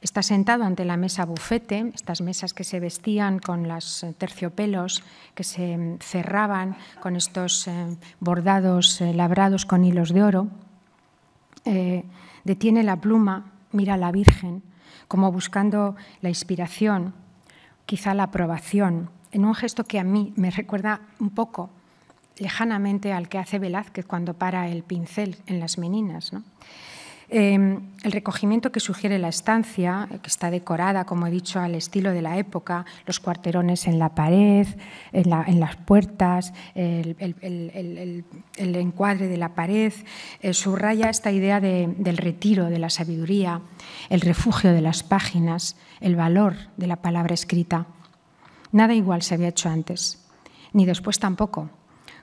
A: está sentado ante la mesa bufete, estas mesas que se vestían con los terciopelos, que se cerraban con estos bordados labrados con hilos de oro. Detiene la pluma, mira a la Virgen, como buscando la inspiración, quizá la aprobación, en un gesto que a mí me recuerda un poco lejanamente al que hace Velázquez cuando para el pincel en las Meninas, ¿no? El recogimiento que sugiere la estancia, que está decorada, como he dicho, al estilo de la época, los cuarterones en la pared, en las puertas, el encuadre de la pared, subraya esta idea del retiro, de la sabiduría, el refugio de las páginas, el valor de la palabra escrita. Nada igual se había hecho antes, ni después tampoco,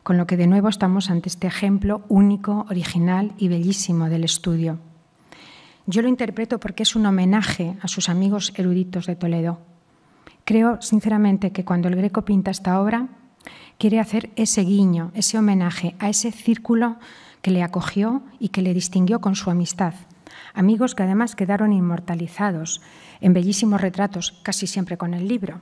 A: con lo que de nuevo estamos ante este ejemplo único, original y bellísimo del estudio. Yo lo interpreto porque es un homenaje a sus amigos eruditos de Toledo. Creo, sinceramente, que cuando el Greco pinta esta obra, quiere hacer ese guiño, ese homenaje a ese círculo que le acogió y que le distinguió con su amistad. Amigos que además quedaron inmortalizados en bellísimos retratos, casi siempre con el libro.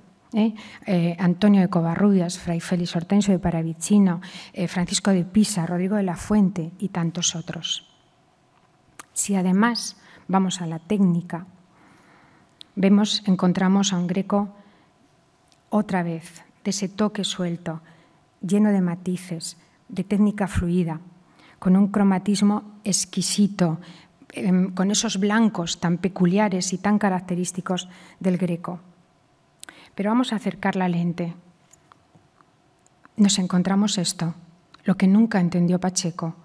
A: Antonio de Covarrubias, Fray Félix Hortensio de Paravicino, Francisco de Pisa, Rodrigo de la Fuente y tantos otros. Si además vamos a la técnica, encontramos a un Greco otra vez, de ese toque suelto, lleno de matices, de técnica fluida, con un cromatismo exquisito, con esos blancos tan peculiares y tan característicos del Greco. Pero vamos a acercar la lente. Nos encontramos esto, lo que nunca entendió Pacheco,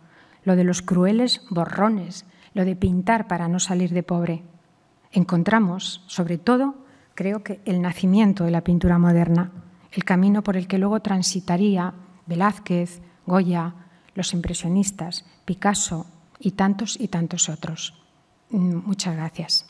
A: lo de los crueles borrones, lo de pintar para no salir de pobre. Encontramos, sobre todo, creo que el nacimiento de la pintura moderna, el camino por el que luego transitaría Velázquez, Goya, los impresionistas, Picasso y tantos otros. Muchas gracias.